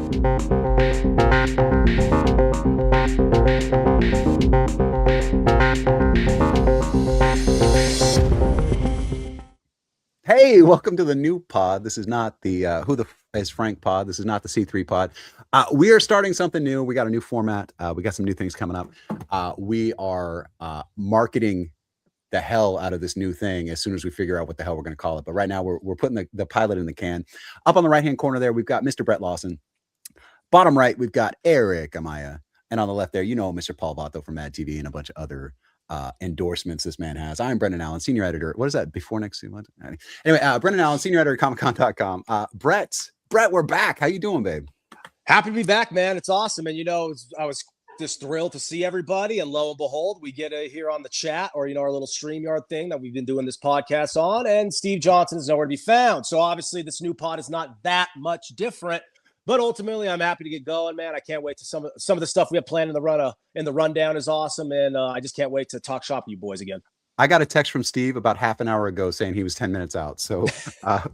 Hey, welcome to the new pod. This is not the Who the F is Frank pod. This is not the C3 pod. We are starting something new. We got a new format. We got some new things coming up. We are marketing the hell out of this new thing as soon as we figure out what the hell we're going to call it. But right now we're putting the pilot in the can. Up on the right-hand corner there, we've got Mr. Brett Lawson. Bottom right, we've got Erik Amaya. And on the left there, you know, Mr. Paul Vato from Mad TV and a bunch of other endorsements this man has. I'm Brendan Allen, senior editor. What is that? Before next month? Anyway, Brendan Allen, senior editor at comiccon.com. Brett, we're back. How you doing, babe? Happy to be back, man. It's awesome. And, you know, I was just thrilled to see everybody. And lo and behold, we get here on the chat or, you know, our little StreamYard thing that we've been doing this podcast on. And Steve Johnston is nowhere to be found. So obviously this new pod is not that much different. But ultimately, I'm happy to get going, man. I can't wait to some of the stuff we have planned in the rundown is awesome. And I just can't wait to talk shop with you boys again. I got a text from Steve about half an hour ago saying he was 10 minutes out. So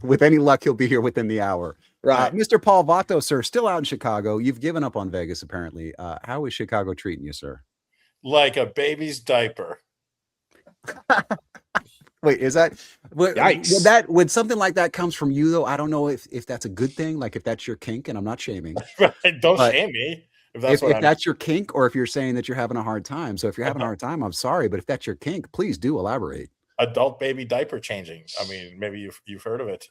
with any luck, he'll be here within the hour. Right. Mr. Paul Vato, sir, still out in Chicago. You've given up on Vegas, apparently. How is Chicago treating you, sir? Like a baby's diaper. Wait, is that when something like that comes from you, though? I don't know if that's a good thing, like if that's your kink, and I'm not shaming. Don't shame me. If that's your kink, or if you're saying that you're having a hard time. So if you're having a hard time, I'm sorry, but if that's your kink, please do elaborate. Adult baby diaper changing. I mean, maybe you've heard of it.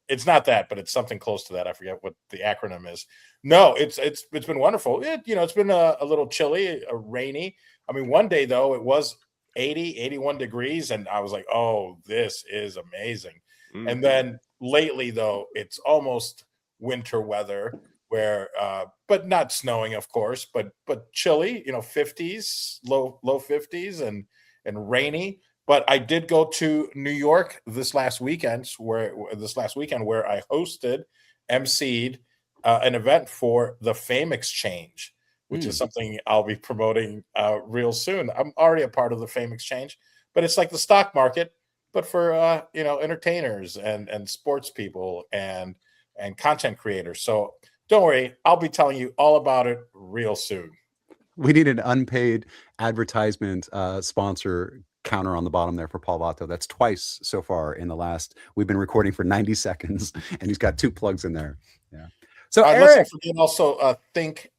It's not that, but it's something close to that. I forget what the acronym is. No, it's been wonderful. It's been a little chilly, rainy. I mean, one day though it was 80, 81 degrees, and I was like, oh, this is amazing. Mm-hmm. And then lately though, it's almost winter weather where but not snowing, of course, but chilly, 50s, low 50s and rainy. But I did go to New York this last weekend where I hosted, emceed an event for the Fame Exchange, which is something I'll be promoting real soon. I'm already a part of the Fame Exchange, but it's like the stock market, but for entertainers and sports people and content creators. So don't worry, I'll be telling you all about it real soon. We need an unpaid advertisement sponsor counter on the bottom there for Paul Vato. That's twice so far in the last. We've been recording for 90 seconds, and he's got 2 plugs in there. Yeah. So let's not forget also Think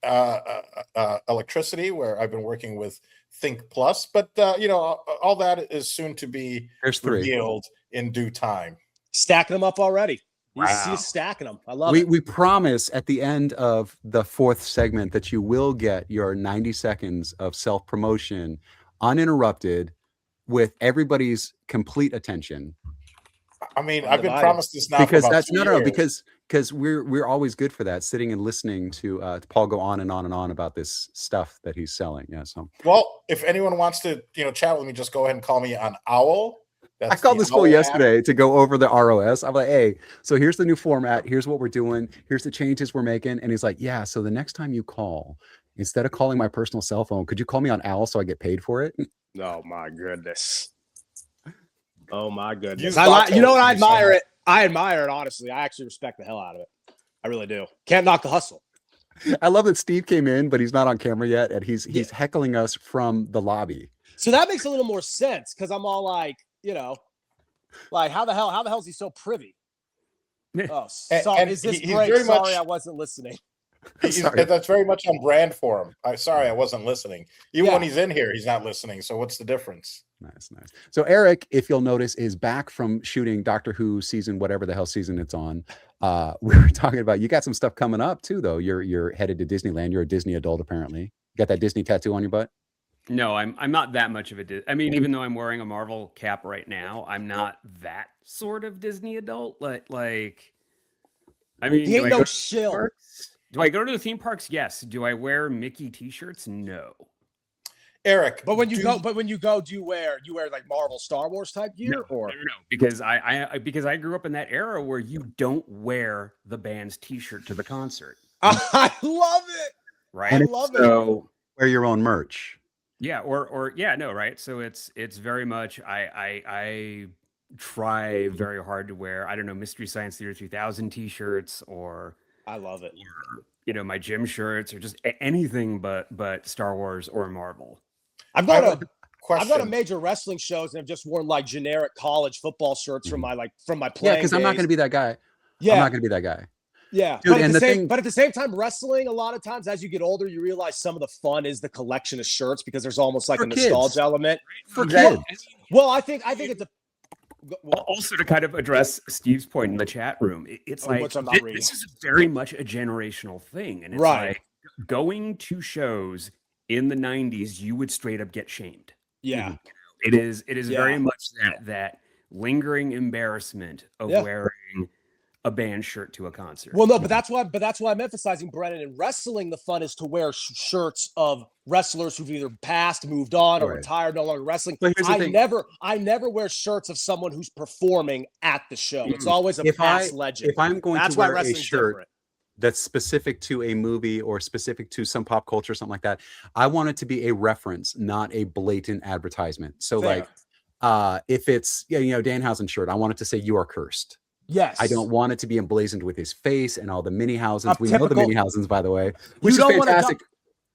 Electricity, where I've been working with Think Plus, but all that is soon to be revealed in due time. Stacking them up already. Wow. You're stacking them. I love it. We promise at the end of the 4th segment that you will get your 90 seconds of self-promotion uninterrupted with everybody's complete attention. I mean, I've been promised this now because for about that's 2 years. because we're always good for that, sitting and listening to Paul go on and on and on about this stuff that he's selling. Yeah. So well, if anyone wants to chat with me, just go ahead and call me on Owl. I called this fool yesterday to go over the ROS. I'm like, hey, so here's the new format. Here's what we're doing. Here's the changes we're making. And he's like, yeah, so the next time you call, instead of calling my personal cell phone, could you call me on Owl so I get paid for it? Oh, my goodness. Oh, my goodness. You know what? I admire it. I admire it, honestly. I actually respect the hell out of it. I really do. Can't knock the hustle. I love that Steve came in, but he's not on camera yet. And he's heckling us from the lobby. So that makes a little more sense because I'm all like, like how the hell is he so privy? Oh, sorry. Is this break? Sorry, I wasn't listening. That's very much on brand for him. I wasn't listening. Even when he's in here, he's not listening. So what's the difference? Nice. So Erik, if you'll notice, is back from shooting Doctor Who season, whatever the hell season it's on. We were talking about, you got some stuff coming up too, though. You're headed to Disneyland. You're a Disney adult, apparently. You got that Disney tattoo on your butt? No, I'm not that much of a I mean, even though I'm wearing a Marvel cap right now, I'm not that sort of Disney adult. Like I mean, he ain't no shill. Do I go to the theme parks? Yes. Do I wear Mickey t-shirts? No. Erik, but when you go, do you wear like Marvel, Star Wars type gear? No, because I grew up in that era where you don't wear the band's t-shirt to the concert. I love it. Right. I love it. Wear your own merch. Yeah, right. So it's very much I try very hard to wear, I don't know, Mystery Science Theater 3000 t-shirts or I love it. or, you know, my gym shirts, or just anything but Star Wars or Marvel. I've I got have a a question. major wrestling shows and I've just worn like generic college football shirts from my Yeah, playing because I'm not going to days. be that guy. I'm Yeah, not going to be that guy. yeah. Dude, But and the thing, but at the same time, wrestling, a lot of times as you get older, you realize some of the fun is the collection of shirts because there's almost like For a nostalgia kids. element. for Well, kids. well, I think it's a well, Also, to kind of address Steve's point in the chat room, it's like which I'm not reading. this is very much a generational thing, and it's Right. like going to shows in the '90s, you would straight up get shamed. yeah. It is very Yeah. much that lingering embarrassment of Yeah. wearing a band shirt to a concert. Well, no, but that's why I'm emphasizing, Brennan. In wrestling, the fun is to wear shirts of wrestlers who've either passed, moved on, or Right. retired, no longer wrestling. But here's the thing. I never wear shirts of someone who's performing at the show. It's always a If past legend. If I'm going That's to why wear a wrestling's shirt different. that's specific to a movie or specific to some pop culture or something like that, I want it to be a reference, not a blatant advertisement. So Fair. like if it's Danhausen shirt, I want it to say "You are cursed." Yes. I don't want it to be emblazoned with his face and all the Mini-Hausens. We know the typical- Mini-Hausens, by the way, which is don't wanna fantastic.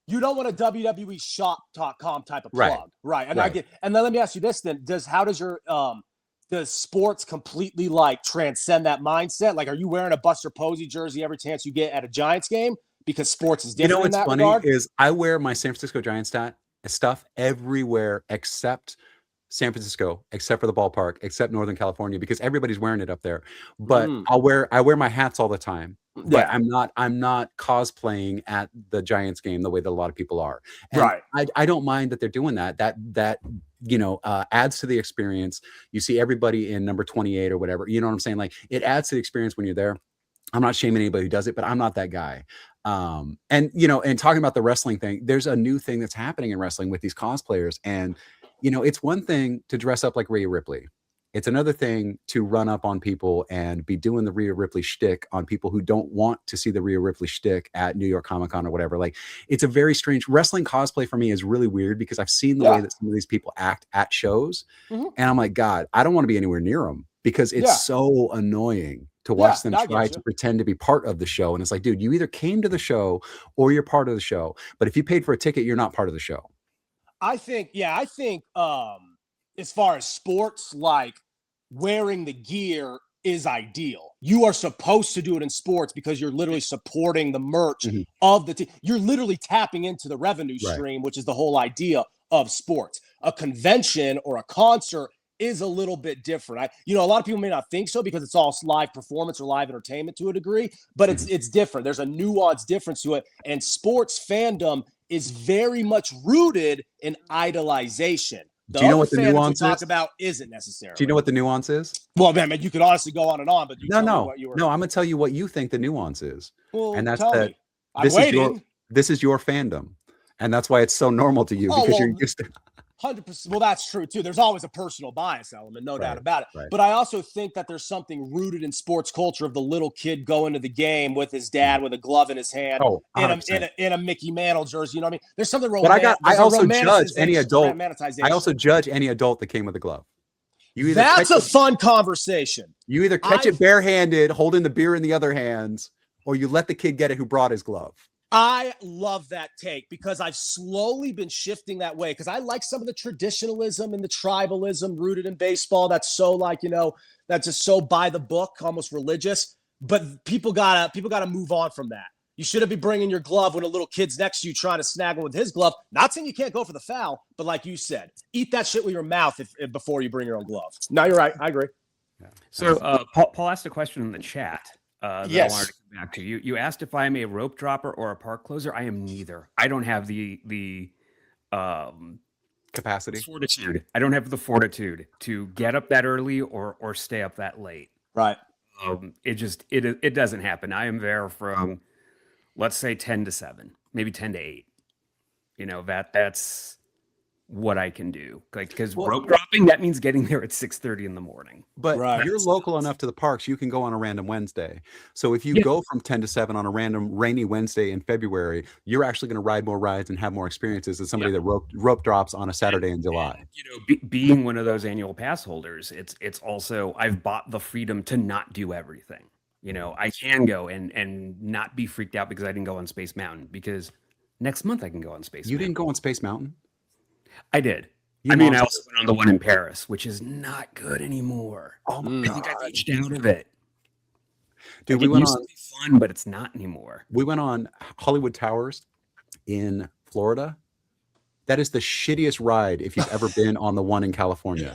You don't want a WWE shop.com type of Right. plug. Right. And Right. I get, and then let me ask you this then. Does sports completely like transcend that mindset? Like, are you wearing a Buster Posey jersey every chance you get at a Giants game? Because sports is You know different in what's that funny regard? is I wear my San Francisco Giants stuff everywhere except San Francisco, except for the ballpark, except Northern California, because everybody's wearing it up there. But I wear my hats all the time. But Yeah. I'm not cosplaying at the Giants game the way that a lot of people are. And Right. I don't mind that they're doing that. That adds to the experience. You see everybody in number 28 or whatever. You know what I'm saying? Like, it adds to the experience when you're there. I'm not shaming anybody who does it, but I'm not that guy. And talking about the wrestling thing, there's a new thing that's happening in wrestling with these cosplayers. And it's one thing to dress up like Rhea Ripley. It's another thing to run up on people and be doing the Rhea Ripley shtick on people who don't want to see the Rhea Ripley shtick at New York Comic Con or whatever. Like, it's a very strange wrestling cosplay for me is really weird because I've seen the way that some of these people act at shows. And I'm like, God, I don't want to be anywhere near them because it's so annoying to watch them try to pretend to be part of the show. And it's like, dude, you either came to the show or you're part of the show. But if you paid for a ticket, you're not part of the show. I think as far as sports, like wearing the gear is ideal. You are supposed to do it in sports because you're literally supporting the merch of the team. You're literally tapping into the revenue stream, which is the whole idea of sports. A convention or a concert is a little bit different. A lot of people may not think so because it's all live performance or live entertainment to a degree, but it's different. There's a nuanced difference to it. And sports fandom is very much rooted in idolization. Do you know what the fandom nuance we talk is? about isn't necessarily. Do you know what the nuance is? Well, man, you could honestly go on and on, but No, I'm going to tell you what you think the nuance is. Well, and that's tell that me. I'm waiting. This is your fandom. And that's why it's so normal to you because you're used to 100%. Well, that's true too. There's always a personal bias element, no doubt about it. Right. But I also think that there's something rooted in sports culture of the little kid going to the game with his dad with a glove in his hand, in a Mickey Mantle jersey. You know what I mean? There's something romantic. But I also judge any adult. I also judge any adult that came with a glove. That's a fun conversation. You either catch it barehanded, holding the beer in the other hands, or you let the kid get it who brought his glove. I love that take because I've slowly been shifting that way because I like some of the traditionalism and the tribalism rooted in baseball. That's so that's just so by the book, almost religious. But people gotta move on from that. You shouldn't be bringing your glove when a little kid's next to you trying to snag him with his glove. Not saying you can't go for the foul, but like you said, eat that shit with your mouth before you bring your own glove. No, you're right. I agree. Yeah. So Paul asked a question in the chat. Yes. I wanted to come back to you. You asked if I'm a rope dropper or a park closer. I am neither. I don't have the capacity, fortitude. I don't have the fortitude to get up that early or stay up that late. Right. It doesn't happen. I am there from, let's say 10 to 7, maybe 10 to 8. That's what I can do. Like, because rope dropping, that means getting there at 6:30 in the morning. But you're local enough to the parks, you can go on a random Wednesday. So if you go from 10 to 7 on a random rainy Wednesday in February, you're actually going to ride more rides and have more experiences than somebody that rope drops on a Saturday in July. Being one of those annual pass holders, it's also, I've bought the freedom to not do everything. You know, I can go and not be freaked out because I didn't go on Space Mountain, because next month I can go on Space You Mountain. didn't go on Space Mountain? I did. You I mean, I monster. also went on the one in Paris, which is not good anymore. Oh my I think I've God. aged out of it. Dude, Like, we it went used on to be fun, but it's not anymore. we went on Hollywood Towers in Florida. That is the shittiest ride if you've ever been on the one in California.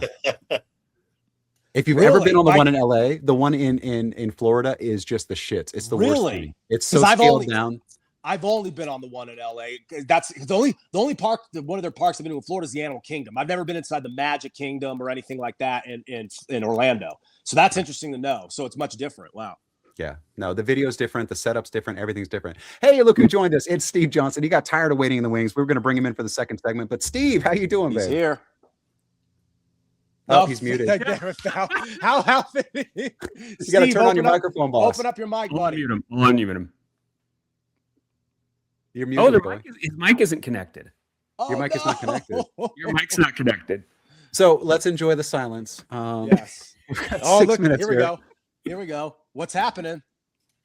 If you've ever been Really? on the Like- one in LA, the one in Florida is just the shits. It's the worst Really? thing. It's so 'Cause I've scaled only- down. I've only been on the one in LA. That's the only park, one of their parks I've been to in Florida is the Animal Kingdom. I've never been inside the Magic Kingdom or anything like that in Orlando. So that's interesting to know. So it's much different. Wow. Yeah. No, the video's different. The setup's different. Everything's different. Hey, look who joined us. It's Steve Johnston. He got tired of waiting in the wings. We were going to bring him in for the second segment. But Steve, how you doing, He's babe? here. Oh, he's muted. How You got to turn on your microphone, boss. Open up your mic, I'll buddy. unmute him. I'll unmute him. You're Oh, muted. the his mic isn't connected. Your mic is not connected. Your mic's not connected. So let's enjoy the silence. Yes. We've got Oh, 6 look, minutes here we go. Here we go. What's happening?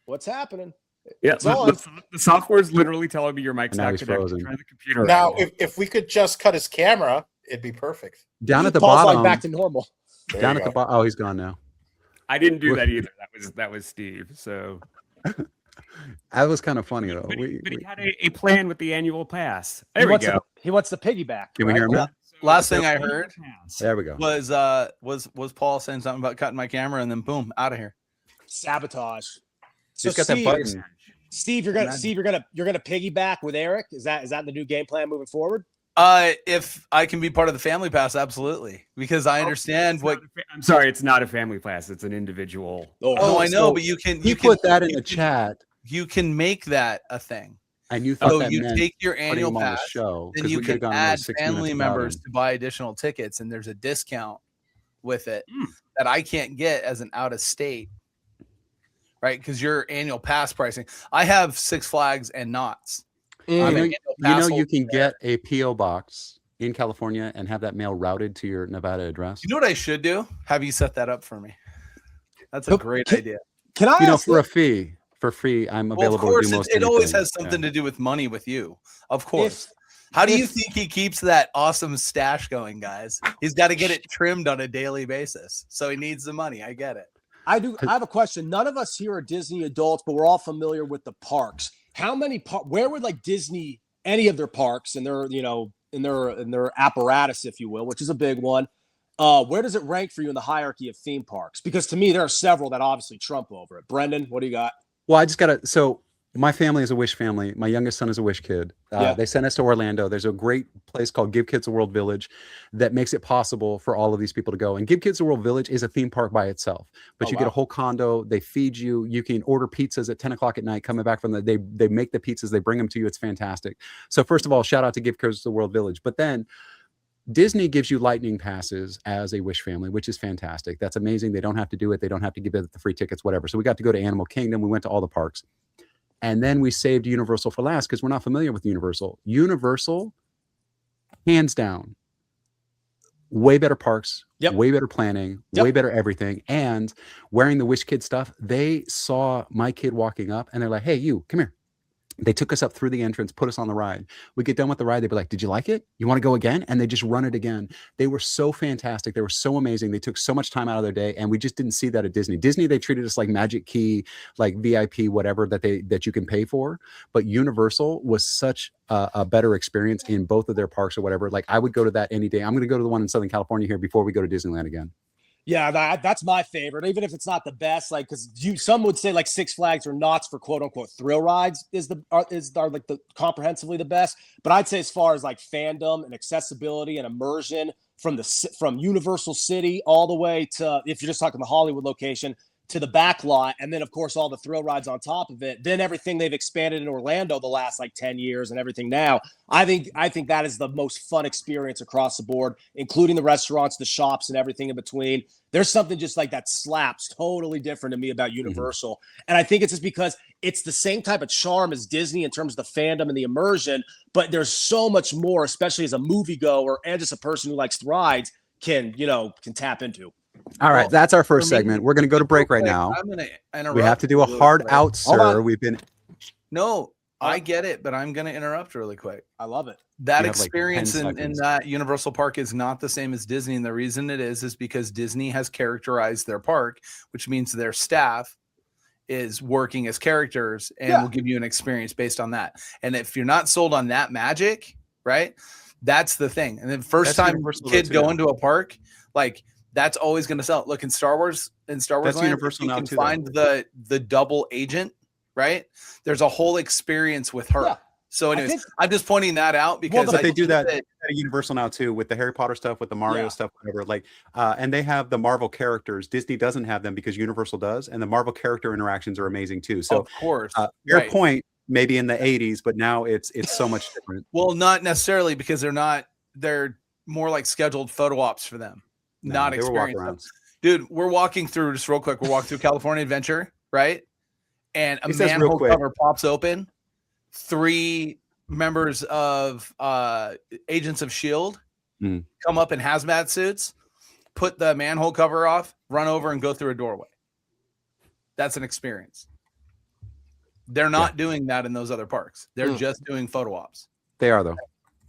What's happening? Yeah, It's on. the software's literally telling me your mic's Now not he's connected. frozen. Try the computer. Now, out. if we could just cut his camera, it'd be perfect. Down at the Paul's bottom. like back to normal. There Down you at the go. bottom. Oh, he's gone now. I didn't do that either. That was Steve. So, That was kind of funny though. but he had a plan with the annual pass. There He we wants go. he wants the piggyback. Can we hear him? right? now? Last thing I heard There we go. was Paul saying something about cutting my camera, and then boom, out of here. Sabotage. So He's got that Steve, button. Steve, you're gonna piggyback with Erik. Is that the new game plan moving forward? If I can be part of the family pass, absolutely, because I understand what. I'm sorry, it's not a family class. It's an individual. Oh, I know, so but you can. He You can put that in you the can- chat, You can make that a thing. and you thought So that you meant take your putting annual him on the pass, show. then 'cause you we could've can gone another add 6 family minutes without members him. to buy additional tickets, and there's a discount with it Hmm. that I can't get as an out of state, right? Because your annual pass pricing. I have Six Flags and Knott's. You I'm know, an you annual know pass you holder can there. get a PO box in California and have that mail routed to your Nevada address. You know what I should do? Have you set that up for me? That's a Look, great can- idea. Can I You know, ask for a fee. For free, I'm Well, available of course, to do most it always anything. has something Yeah. to do with money with you. Of course. if How do you if- think he keeps that awesome stash going, guys? He's got to get it trimmed on a daily basis. So he needs the money. I get it. I have a question. None of us here are Disney adults, but we're all familiar with the parks. How many where would like Disney, any of their parks and their, in their apparatus, if you will, which is a big one. Where does it rank for you in the hierarchy of theme parks? Because to me, there are several that obviously trump over it. Brendan, what do you got? Well, I just gotta. So my family is a Wish family. My youngest son is a Wish kid. Yeah. They sent us to Orlando. There's a great place called Give Kids a World Village that makes it possible for all of these people to go. And Give Kids a World Village is a theme park by itself. But Oh, you get a wow. whole condo. They feed you. You can order pizzas at 10 o'clock at night. Coming back from they make the pizzas. They bring them to you. It's fantastic. So first of all, shout out to Give Kids a World Village. But then Disney gives you lightning passes as a Wish family, which is fantastic. That's amazing. They don't have to do it. They don't have to give it the free tickets, whatever. So we got to go to Animal Kingdom. We went to all the parks. And then we saved Universal for last because we're not familiar with Universal. Universal, hands down, way better parks, Yep. way better planning, Yep. way better everything. And wearing the Wish Kid stuff, they saw my kid walking up and they're like, hey, you, come here. They took us up through the entrance, put us on the ride. We get done with the ride. They'd be like, did you like it? You want to go again? And they just run it again. They were so fantastic. They were so amazing. They took so much time out of their day. And we just didn't see that at Disney. Disney, they treated us like Magic Key, like VIP, whatever that you can pay for. But Universal was such a better experience in both of their parks or whatever. Like I would go to that any day. I'm going to go to the one in Southern California here before we go to Disneyland again. Yeah, that's my favorite, even if it's not the best. Like, because some would say like Six Flags or Knott's for quote unquote thrill rides are like the comprehensively the best. But I'd say as far as like fandom and accessibility and immersion from Universal City all the way to, if you're just talking the Hollywood location, to the back lot, and then of course all the thrill rides on top of it, then everything they've expanded in Orlando the last like 10 years and everything now, I think that is the most fun experience across the board, including the restaurants, the shops, and everything in between. There's something just like that slaps totally different to me about Universal. And I think it's just because it's the same type of charm as Disney in terms of the fandom and the immersion, but there's so much more, especially as a moviegoer and just a person who likes rides can tap into. All right, Well, that's our first for me, segment. We're going to go to break right quick, now. I'm going to interrupt. We have to do a really hard quick. out, Hold sir. on. We've been No, I get it, but I'm going to interrupt really quick. I love it. That You have, like, 10 experience in seconds. that Universal Park is not the same as Disney. And the reason it is because Disney has characterized their park, which means their staff is working as characters and Yeah. will give you an experience based on that. And if you're not sold on that magic, right, that's the thing. And then first That's time Universal kid though, too, go now. into a park, like that's always going to sell. Look, in Star Wars That's Land, Universal you now, can too, though. find the double agent, right? There's a whole experience with her. Yeah. So I anyways, think- I'm just pointing that out because but I they do think that at Universal now too, with the Harry Potter stuff, with the Mario Yeah. stuff, whatever. Like, and they have the Marvel characters. Disney doesn't have them because Universal does, and the Marvel character interactions are amazing too. So, of course, your right. point, maybe in the '80s, but now it's so much different. Well, not necessarily because they're more like scheduled photo ops for them, No, not they were walk experience. arounds. Dude, we're walking through just real quick. We're walking through California Adventure, right? And a It says real manhole quick. cover pops open. 3 members of Agents of S.H.I.E.L.D. Mhm. come up in hazmat suits, put the manhole cover off, run over and go through a doorway. That's an experience. They're not doing that in those other parks. They're just doing photo ops. They are though.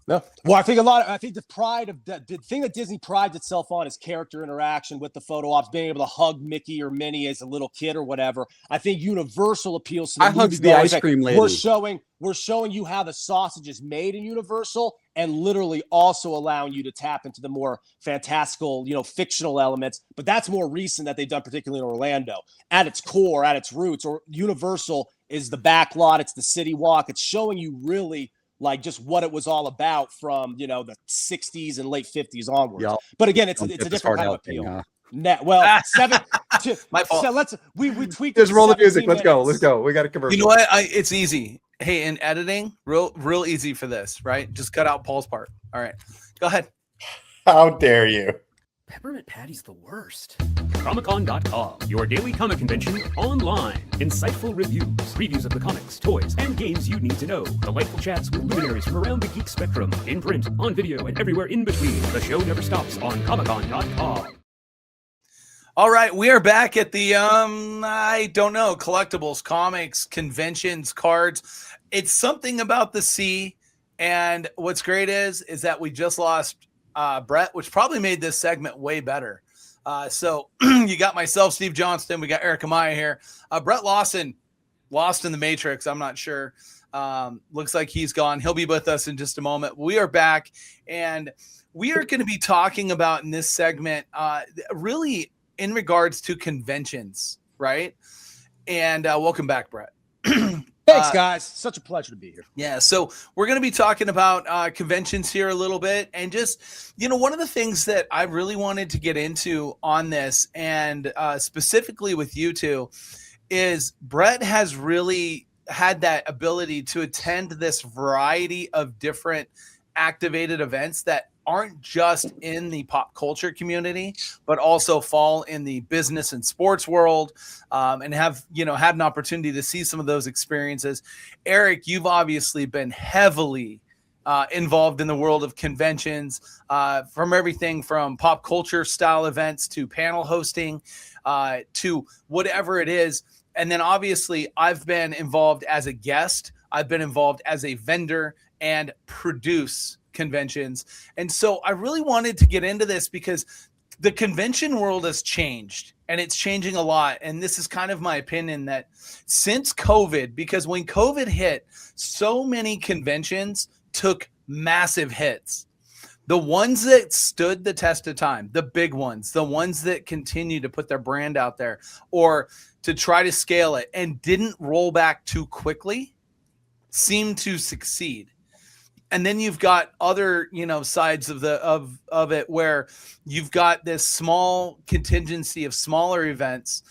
No. Well, I think the pride of the thing that Disney prides itself on is character interaction with the photo ops, being able to hug Mickey or Minnie as a little kid or whatever. I think Universal appeals to the I hugged the moviegoers. ice Like, cream lady. We're showing you how the sausage is made in Universal, and literally also allowing you to tap into the more fantastical, fictional elements. But that's more recent that they've done, particularly in Orlando. At its core, at its roots, or Universal is the back lot. It's the city walk. It's showing you really like just what it was all about from the 60s and late 50s onwards. Y'all But again, it's don't a get this different hard kind of out thing, appeal. huh? Well, 7. My fault. So let's we tweaked. Just it roll the 17 music. Let's go. Let's minutes. go. We got a commercial. You know what? It's easy. Hey, in editing, real easy for this, right? Just cut out Paul's part. All right, go ahead. How dare you? Peppermint Patty's the worst. Comic-Con.com, your daily comic convention online. Insightful reviews of the comics, toys, and games you need to know. Delightful chats with luminaries from around the geek spectrum. In print, on video, and everywhere in between. The show never stops on Comic-Con.com. All right, we are back at the I don't know, collectibles, comics, conventions, cards. It's something about the sea, and what's great is that we just lost Brett, which probably made this segment way better. So you got myself, Steve Johnston, we got Erik Amaya here. Brett Lawson lost in the Matrix. I'm not sure. Looks like he's gone. He'll be with us in just a moment. We are back, and we are going to be talking about in this segment really in regards to conventions, right? And welcome back, Brett. Thanks, guys. Such a pleasure to be here. Yeah, so we're going to be talking about conventions here a little bit, and just, one of the things that I really wanted to get into on this, and specifically with you two, is Brett has really had that ability to attend this variety of different activated events that aren't just in the pop culture community, but also fall in the business and sports world, and have, had an opportunity to see some of those experiences. Erik, you've obviously been heavily involved in the world of conventions, from everything from pop culture style events to panel hosting, to whatever it is. And then obviously I've been involved as a guest. I've been involved as a vendor and produce conventions. And so I really wanted to get into this because the convention world has changed, and it's changing a lot. And this is kind of my opinion that since COVID, because when COVID hit, so many conventions took massive hits. The ones that stood the test of time, the big ones, the ones that continue to put their brand out there or to try to scale it and didn't roll back too quickly, seem to succeed. And then you've got other, sides of it where you've got this small contingency of smaller events,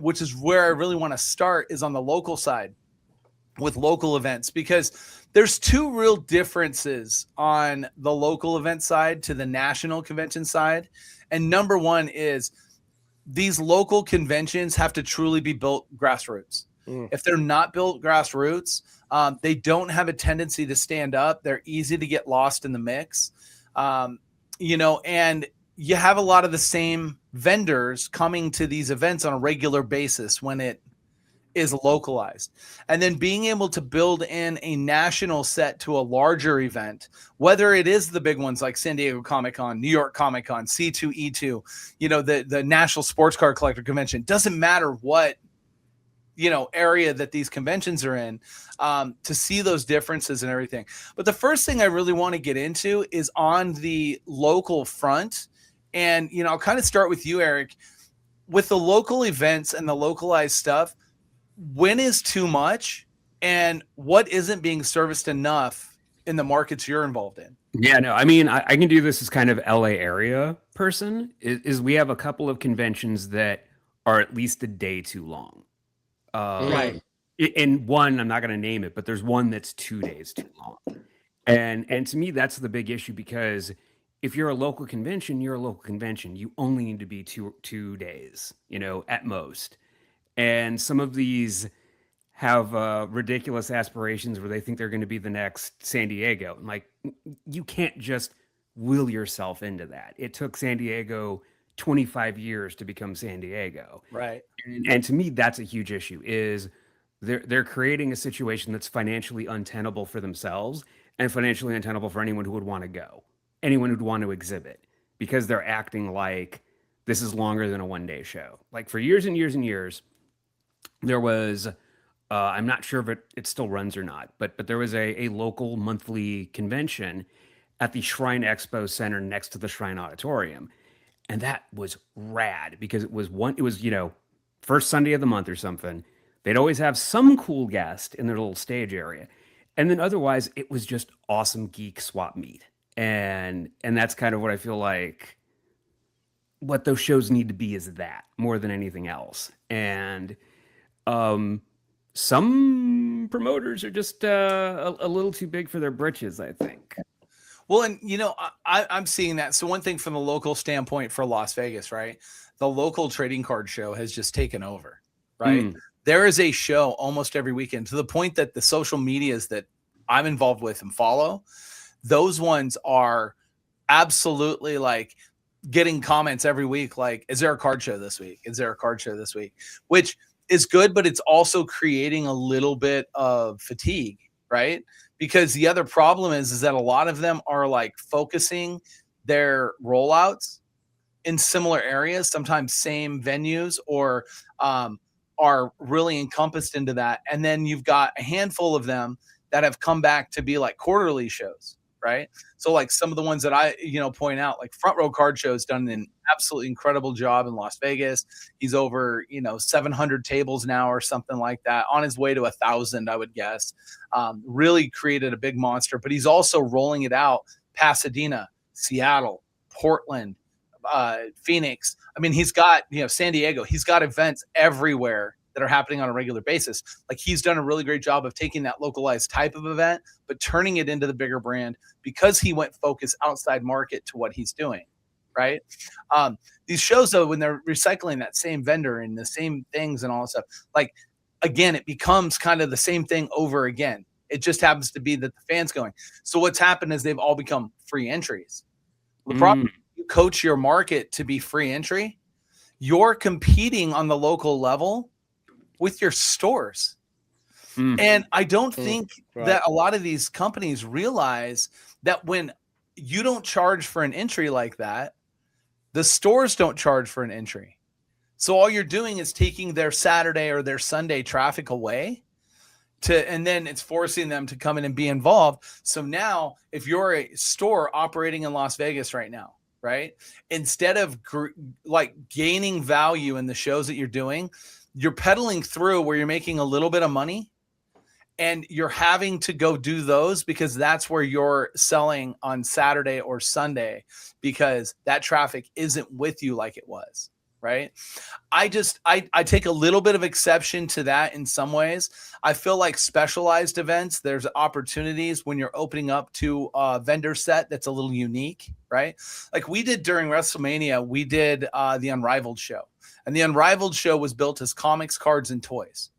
which is where I really want to start, is on the local side with local events, because there's two real differences on the local event side to the national convention side. And number one is these local conventions have to truly be built grassroots. If they're not built grassroots, they don't have a tendency to stand up. They're easy to get lost in the mix, and you have a lot of the same vendors coming to these events on a regular basis when it is localized, and then being able to build in a national set to a larger event, whether it is the big ones like San Diego Comic-Con, New York Comic-Con, C2E2, the National Sports Card Collector Convention. Doesn't matter what area that these conventions are in, to see those differences and everything. But the first thing I really want to get into is on the local front. And, I'll kind of start with you, Erik, with the local events and the localized stuff. When is too much and what isn't being serviced enough in the markets you're involved in? Yeah, no, I mean, I can do this as kind of LA area person, is we have a couple of conventions that are at least a day too long. Right. And one, I'm not going to name it, but there's one that's 2 days too long. And to me, that's the big issue, because if you're a local convention, you're a local convention. You only need to be two days, at most. And some of these have ridiculous aspirations where they think they're going to be the next San Diego. And like, you can't just will yourself into that. It took San Diego 25 years to become San Diego. Right. And to me, that's a huge issue, is they're creating a situation that's financially untenable for themselves and financially untenable for anyone who would want to go, anyone who'd want to exhibit, because they're acting like this is longer than a one-day show. Like for years and years and years, there was, I'm not sure if it still runs or not, but there was a local monthly convention at the Shrine Expo Center next to the Shrine Auditorium. And that was rad, because it was first Sunday of the month or something. They'd always have some cool guest in their little stage area. And then otherwise, it was just awesome geek swap meet. And that's kind of what I feel like what those shows need to be, is that more than anything else. And some promoters are just a little too big for their britches, I think. Well, and I'm seeing that. So one thing from the local standpoint for Las Vegas, right? The local trading card show has just taken over, right? There is a show almost every weekend, to the point that the social medias that I'm involved with and follow, those ones are absolutely like getting comments every week. Like, is there a card show this week? Is there a card show this week? Which is good, but it's also creating a little bit of fatigue, right? Because the other problem is that a lot of them are like focusing their rollouts in similar areas, sometimes same venues, or are really encompassed into that. And then you've got a handful of them that have come back to be like quarterly shows, right? So like some of the ones that I, point out, like Front Row Card Show has done an absolutely incredible job in Las Vegas. He's over, 700 tables now or something like that, on his way to 1,000, I would guess. Really created a big monster, but he's also rolling it out Pasadena, Seattle, Portland, Phoenix. I mean, he's got, San Diego, he's got events everywhere that are happening on a regular basis. Like, he's done a really great job of taking that localized type of event, but turning it into the bigger brand, because he went focus outside market to what he's doing. Right. These shows, though, when they're recycling that same vendor and the same things and all that stuff, like, again, it becomes kind of the same thing over again. It just happens to be that the fans going. So what's happened is they've all become free entries. The problem, you coach your market to be free entry, you're competing on the local level with your stores. And I don't think that a lot of these companies realize that when you don't charge for an entry like that, the stores don't charge for an entry. So all you're doing is taking their Saturday or their Sunday traffic away, and then it's forcing them to come in and be involved. So now if you're a store operating in Las Vegas right now, right, instead of gaining value in the shows that you're doing, you're pedaling through where you're making a little bit of money, and you're having to go do those because that's where you're selling on Saturday or Sunday, because that traffic isn't with you like it was. Right. I take a little bit of exception to that in some ways. I feel like specialized events, there's opportunities when you're opening up to a vendor set that's a little unique, right? Like we did during WrestleMania, we did the Unrivaled show. And the Unrivaled show was built as comics, cards, and toys.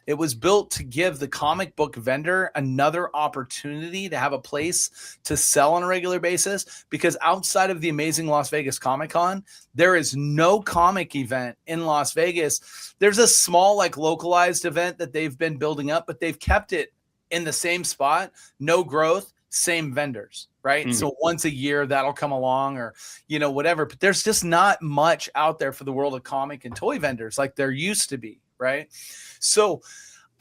It was built to give the comic book vendor another opportunity to have a place to sell on a regular basis, because outside of the amazing Las Vegas Comic Con, there is no comic event in Las Vegas. There's a small, like, localized event that they've been building up, but they've kept it in the same spot, no growth, same vendors, right? Mm. So once a year that'll come along, or, you know, whatever, but there's just not much out there for the world of comic and toy vendors like there used to be, right? So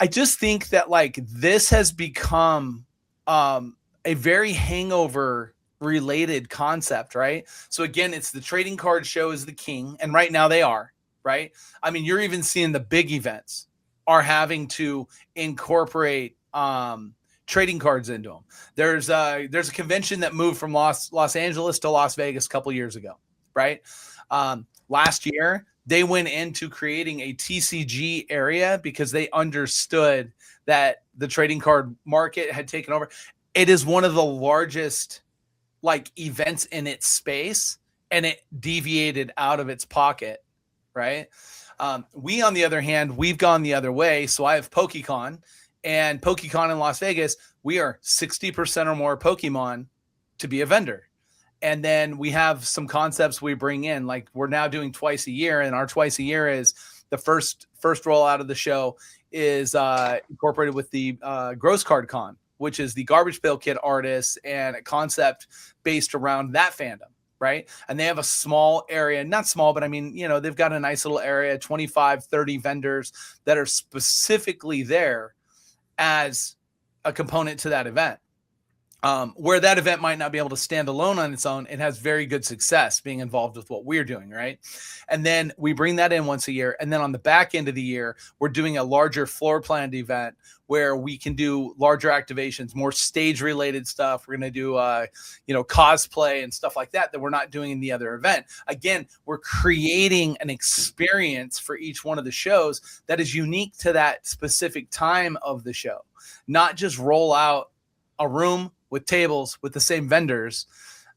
I just think that, like, this has become a very hangover related concept, right? So again, it's the trading card show is the king, and right now they are, right? I mean, you're even seeing the big events are having to incorporate trading cards into them. There's a convention that moved from Los Angeles to Las Vegas a couple years ago, right? Last year, they went into creating a TCG area because they understood that the trading card market had taken over. It is one of the largest, like, events in its space, and it deviated out of its pocket, right? We, on the other hand, we've gone the other way. So I have PokeCon. And PokeCon in Las Vegas, we are 60% or more Pokemon to be a vendor. And then we have some concepts we bring in, like we're now doing twice a year. And our twice a year is the first rollout of the show is incorporated with the Gross Card Con, which is the Garbage Pail Kid artists and a concept based around that fandom. Right. And they have a small area, not small, but I mean, you know, they've got a nice little area, 25, 30 vendors that are specifically there as a component to that event. Where that event might not be able to stand alone on its own, it has very good success being involved with what we're doing, right? And then we bring that in once a year. And then on the back end of the year, we're doing a larger floor planned event where we can do larger activations, more stage-related stuff. We're going to do, cosplay and stuff like that we're not doing in the other event. Again, we're creating an experience for each one of the shows that is unique to that specific time of the show, not just roll out a room with tables with the same vendors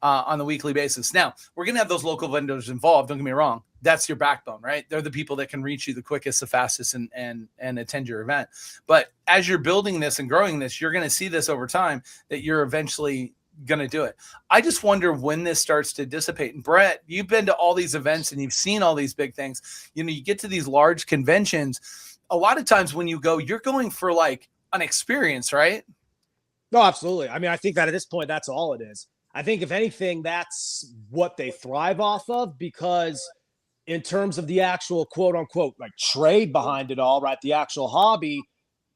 on the weekly basis. Now, we're going to have those local vendors involved. Don't get me wrong. That's your backbone, right? They're the people that can reach you the quickest, the fastest, and attend your event. But as you're building this and growing this, you're going to see this over time that you're eventually going to do it. I just wonder when this starts to dissipate. And Brett, you've been to all these events and you've seen all these big things. You know, you get to these large conventions. A lot of times when you go, you're going for like an experience, right? No, absolutely. I mean, I think that at this point, that's all it is. I think if anything, that's what they thrive off of, because in terms of the actual quote unquote, like, trade behind it all, right? The actual hobby,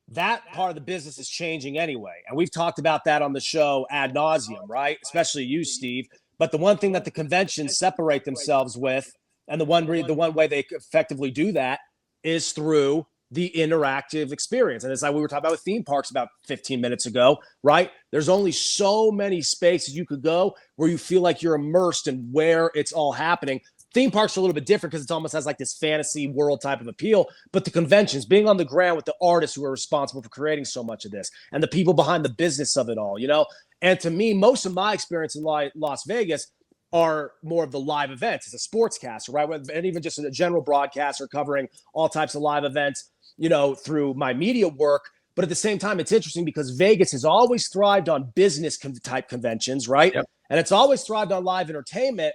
that part of the business is changing anyway. And we've talked about that on the show ad nauseum, right? Especially you, Steve. But the one thing that the conventions separate themselves with, and the one way they effectively do that, is through the interactive experience. And it's like we were talking about with theme parks about 15 minutes ago, right? There's only so many spaces you could go where you feel like you're immersed in where it's all happening. Theme parks are a little bit different because it almost has like this fantasy world type of appeal. But the conventions, being on the ground with the artists who are responsible for creating so much of this, and the people behind the business of it all, you know? And to me, most of my experience in Las Vegas are more of the live events as a sportscaster, right? And even just as a general broadcaster covering all types of live events, you know, through my media work. But at the same time, it's interesting because Vegas has always thrived on business type conventions, right? Yep. And it's always thrived on live entertainment.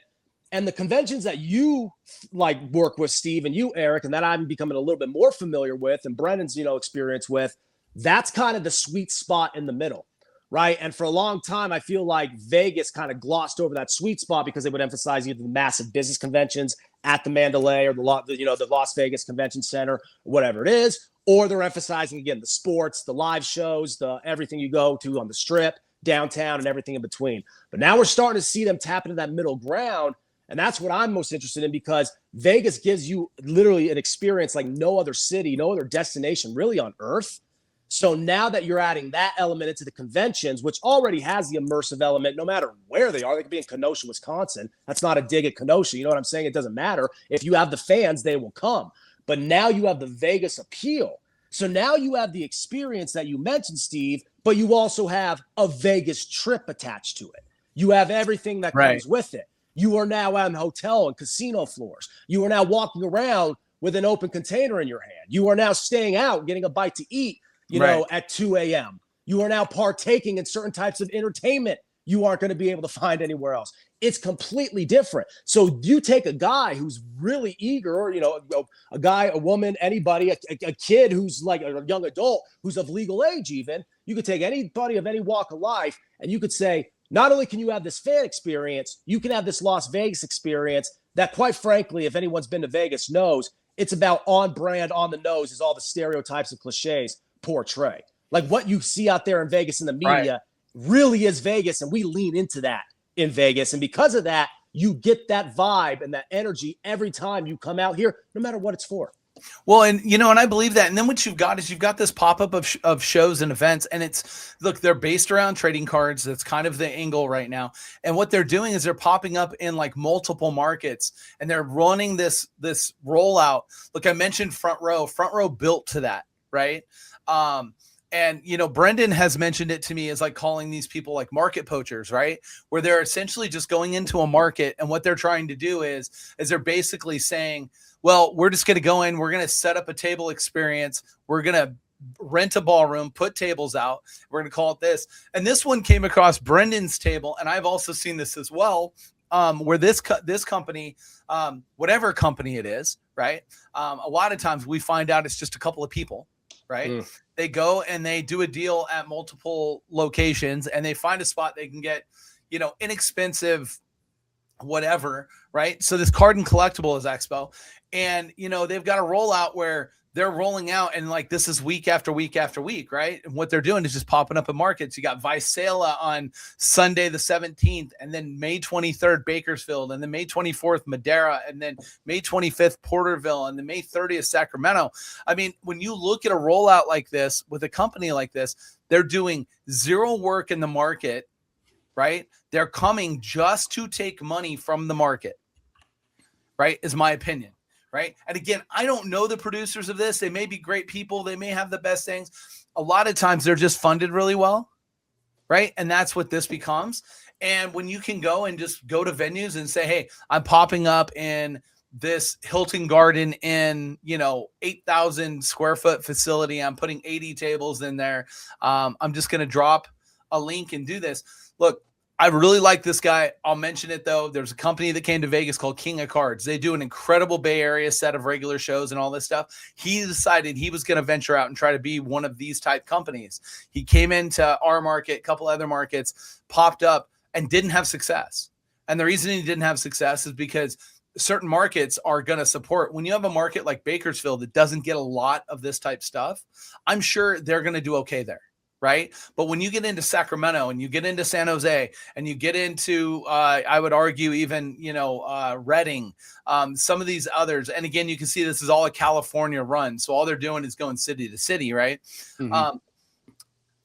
And the conventions that you like work with, Steve, and you, Erik, and that I'm becoming a little bit more familiar with, and Brennan's, you know, experience with, that's kind of the sweet spot in the middle, right? And for a long time, I feel like Vegas kind of glossed over that sweet spot because they would emphasize either the massive business conventions at the Mandalay or the Las Vegas Convention Center, whatever it is, or they're emphasizing, again, the sports, the live shows, the everything you go to on the Strip, downtown, and everything in between. But now we're starting to see them tap into that middle ground, and that's what I'm most interested in, because Vegas gives you literally an experience like no other city, no other destination really on earth. So now that you're adding that element into the conventions, which already has the immersive element, no matter where they are, they could be in Kenosha, Wisconsin. That's not a dig at Kenosha. You know what I'm saying? It doesn't matter. If you have the fans, they will come. But now you have the Vegas appeal. So now you have the experience that you mentioned, Steve, but you also have a Vegas trip attached to it. You have everything that comes with it. You are now on hotel and casino floors. You are now walking around with an open container in your hand. You are now staying out, getting a bite to eat, at 2 a.m. You are now partaking in certain types of entertainment you aren't going to be able to find anywhere else. It's completely different. So you take a guy who's really eager, a guy, a woman, anybody, a kid who's like a young adult who's of legal age even. You could take anybody of any walk of life and you could say, not only can you have this fan experience, you can have this Las Vegas experience that, quite frankly, if anyone's been to Vegas knows, it's about on brand, on the nose, is all the stereotypes and cliches portray. Like what you see out there in Vegas in the media really is Vegas, and we lean into that in Vegas. And because of that, you get that vibe and that energy every time you come out here, no matter what it's for. Well, and I believe that. And then what you've got is you've got this pop-up of shows and events, and they're based around trading cards. That's kind of the angle right now. And what they're doing is they're popping up in like multiple markets, and they're running this rollout. Look, I mentioned Front Row built to that, right? And, Brendan has mentioned it to me as like calling these people like market poachers, right? Where they're essentially just going into a market, and what they're trying to do is they're basically saying, well, we're just going to go in, we're going to set up a table experience, we're going to rent a ballroom, put tables out, we're going to call it this. And this one came across Brendan's table, and I've also seen this as well, where this company, whatever company it is, right? A lot of times we find out it's just a couple of people, right? They go and they do a deal at multiple locations, and they find a spot they can get, inexpensive, whatever, right? So this card and collectibles expo, and they've got a rollout where they're rolling out, and like this is week after week after week, right? And what they're doing is just popping up in markets. You got Vicela on Sunday the 17th, and then May 23rd Bakersfield, and then May 24th Madera, and then May 25th Porterville, and then May 30th Sacramento. I mean, when you look at a rollout like this with a company like this, they're doing zero work in the market, right? They're coming just to take money from the market, right? Is my opinion. Right. And again, I don't know the producers of this. They may be great people. They may have the best things. A lot of times they're just funded really well. Right. And that's what this becomes. And when you can go and just go to venues and say, hey, I'm popping up in this Hilton Garden in, 8,000 square foot facility. I'm putting 80 tables in there. I'm just going to drop a link and do this. Look, I really like this guy. I'll mention it, though. There's a company that came to Vegas called King of Cards. They do an incredible Bay Area set of regular shows and all this stuff. He decided he was going to venture out and try to be one of these type companies. He came into our market, a couple other markets, popped up, and didn't have success. And the reason he didn't have success is because certain markets are going to support. When you have a market like Bakersfield that doesn't get a lot of this type stuff, I'm sure they're going to do okay there. Right. But when you get into Sacramento and you get into San Jose and you get into, I would argue even, Redding, some of these others. And again, you can see this is all a California run. So all they're doing is going city to city. Right. Mm-hmm.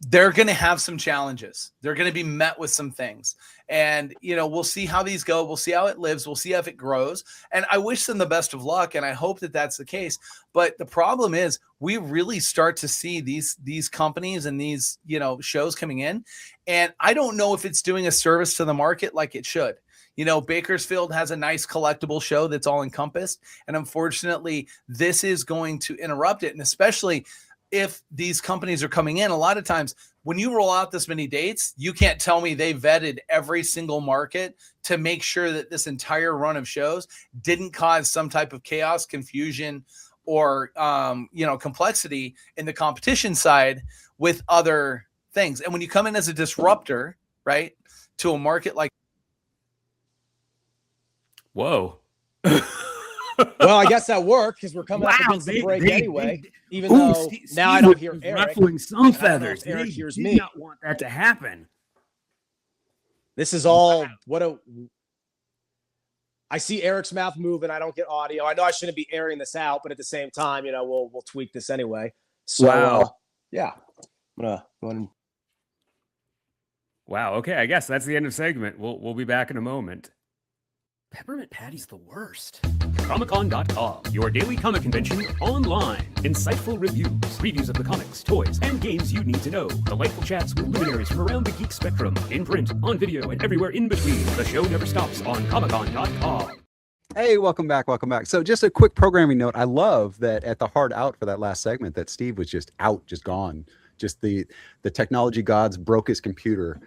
They're going to have some challenges. They're going to be met with some things. And, we'll see how these go. We'll see how it lives. We'll see if it grows. And I wish them the best of luck. And I hope that that's the case. But the problem is we really start to see these companies and these, shows coming in. And I don't know if it's doing a service to the market like it should. Bakersfield has a nice collectible show that's all encompassed. And unfortunately, this is going to interrupt it. And especially if these companies are coming in, a lot of times when you roll out this many dates, you can't tell me they vetted every single market to make sure that this entire run of shows didn't cause some type of chaos, confusion, or, complexity in the competition side with other things. And when you come in as a disruptor, right, to a market like, whoa. Well, I guess that worked because we're coming up against the break anyway. Even though Steve now I don't hear Erik. Ruffling some feathers. Erik hears Did me. not want that to happen. This is all I see Erik's mouth moving. I don't get audio. I know I shouldn't be airing this out, but at the same time, we'll tweak this anyway. So, wow. Yeah, I'm gonna go ahead and. Wow. Okay. I guess that's the end of segment. We'll be back in a moment. Peppermint Patty's the worst. Comic-Con.com, your daily comic convention online. Insightful reviews, previews of the comics, toys, and games you need to know. Delightful chats with luminaries from around the geek spectrum. In print, on video, and everywhere in between. The show never stops on Comic-Con.com. Hey, welcome back. Welcome back. So just a quick programming note. I love that at the hard out for that last segment that Steve was just out, just gone. Just the technology gods broke his computer.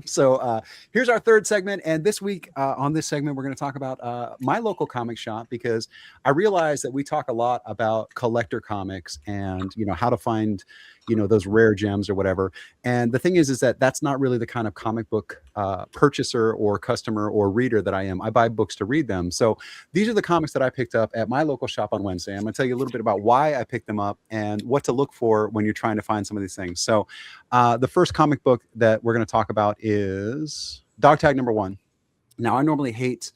So here's our third segment. And this week on this segment, we're going to talk about my local comic shop, because I realize that we talk a lot about collector comics and, how to find, those rare gems or whatever. And the thing is that that's not really the kind of comic book purchaser or customer or reader that I am. I buy books to read them. So these are the comics that I picked up at my local shop on Wednesday. I'm going to tell you a little bit about why I picked them up and what to look for when you're trying to find some of these things. So the first comic book that we're going to talk about is Dog Tag #1. Now, I normally hate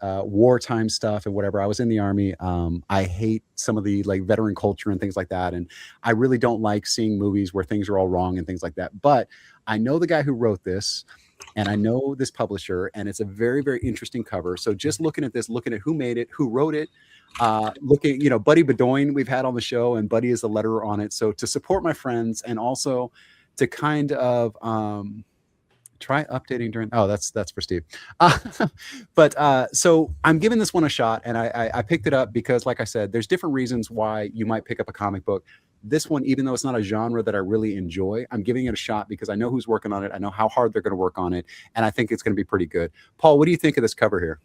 wartime stuff and whatever. I was in the Army. I hate some of the veteran culture and things like that. And I really don't like seeing movies where things are all wrong and things like that. But I know the guy who wrote this, and I know this publisher, and it's a very, very interesting cover. So just looking at this, looking at who made it, who wrote it, looking, Buddy Bedoin we've had on the show, and Buddy is the letterer on it. So to support my friends, and also to kind of try updating during, that's for Steve. But so I'm giving this one a shot, and I picked it up because, like I said, there's different reasons why you might pick up a comic book. This one, even though it's not a genre that I really enjoy, I'm giving it a shot because I know who's working on it. I know how hard they're going to work on it, and I think it's going to be pretty good. Paul, what do you think of this cover here?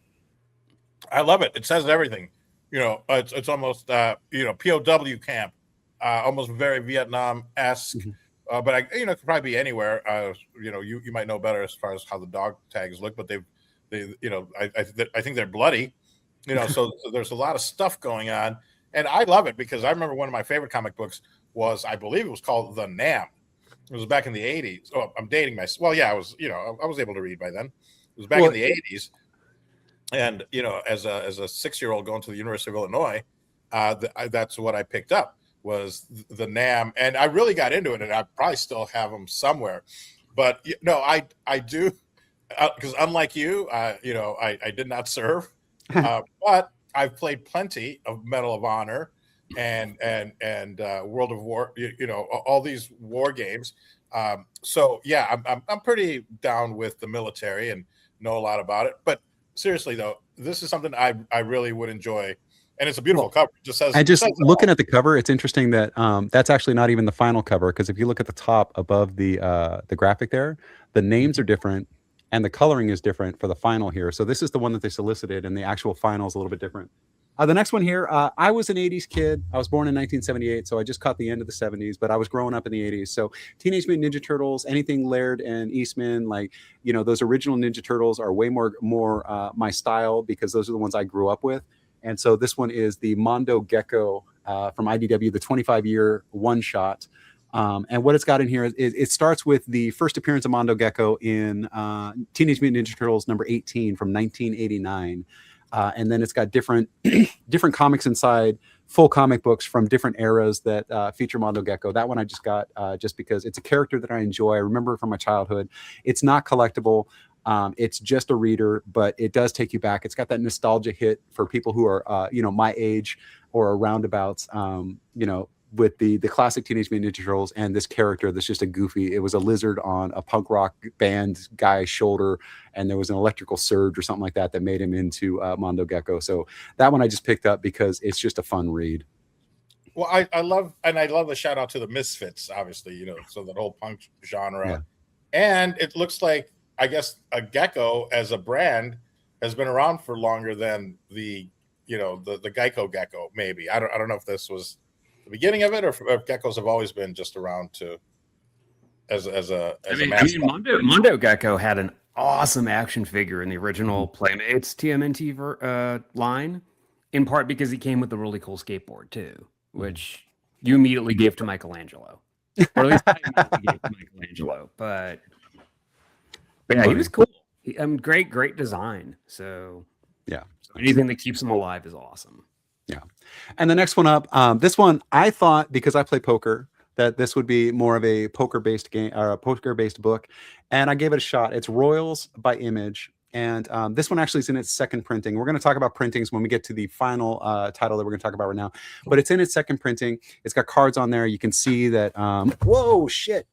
I love it. It says everything. It's almost POW camp, almost very Vietnam-esque. Mm-hmm. But it could probably be anywhere. You might know better as far as how the dog tags look, but I think they're bloody. So there's a lot of stuff going on, and I love it because I remember one of my favorite comic books was, I believe it was called The Nam. It was back in the 80s. Oh, I'm dating myself. Well, yeah, I was able to read by then. It was back in the 80s. And, as a 6-year-old going to the University of Illinois, that's what I picked up, was the Nam. And I really got into it, and I probably still have them somewhere. But, I do, because unlike you, I did not serve. But I've played plenty of Medal of Honor and World of War, all these war games. So, yeah, I'm pretty down with the military and know a lot about it. But seriously, though, this is something I really would enjoy, and it's a beautiful cover. It just says, and just looking at the cover, it's interesting that that's actually not even the final cover, because if you look at the top above the graphic there, the names are different and the coloring is different for the final here. So this is the one that they solicited, and the actual final is a little bit different. The next one here, I was an 80s kid. I was born in 1978, so I just caught the end of the 70s, but I was growing up in the 80s. So Teenage Mutant Ninja Turtles, anything Laird and Eastman, those original Ninja Turtles are way more my style, because those are the ones I grew up with. And so this one is the Mondo Gecko from IDW, the 25-year one-shot. And what it's got in here is it starts with the first appearance of Mondo Gecko in Teenage Mutant Ninja Turtles #18 from 1989. And then it's got different comics inside, full comic books from different eras that feature Mondo Gecko. That one I just got just because it's a character that I enjoy. I remember it from my childhood. It's not collectible. It's just a reader, but it does take you back. It's got that nostalgia hit for people who are, my age or roundabouts, with the classic Teenage Mutant Ninja Turtles and this character that's just a goofy. It was a lizard on a punk rock band guy's shoulder, and there was an electrical surge or something like that that made him into Mondo Gecko. So that one I just picked up because it's just a fun read. Well, I love the shout out to the Misfits, obviously, so that whole punk genre. Yeah. And it looks like, I guess, a gecko as a brand has been around for longer than the Geico gecko. Maybe I don't know if this was the beginning of it, or if geckos have always been just around as a mascot. Mondo Gecko had an awesome action figure in the original Playmates TMNT line, in part because he came with a really cool skateboard too, which you immediately gave to Michelangelo, or at least I immediately gave to Michelangelo. But yeah, he was cool. Great design. So yeah, anything that keeps him alive is awesome. Yeah. And the next one up, this one I thought, because I play poker, that this would be more of a poker-based game or a poker-based book, and I gave it a shot. It's Royals by Image, and this one actually is in its second printing. We're going to talk about printings when we get to the final title that we're going to talk about right now, but it's in its second printing. It's got cards on there. You can see that. Whoa, shit!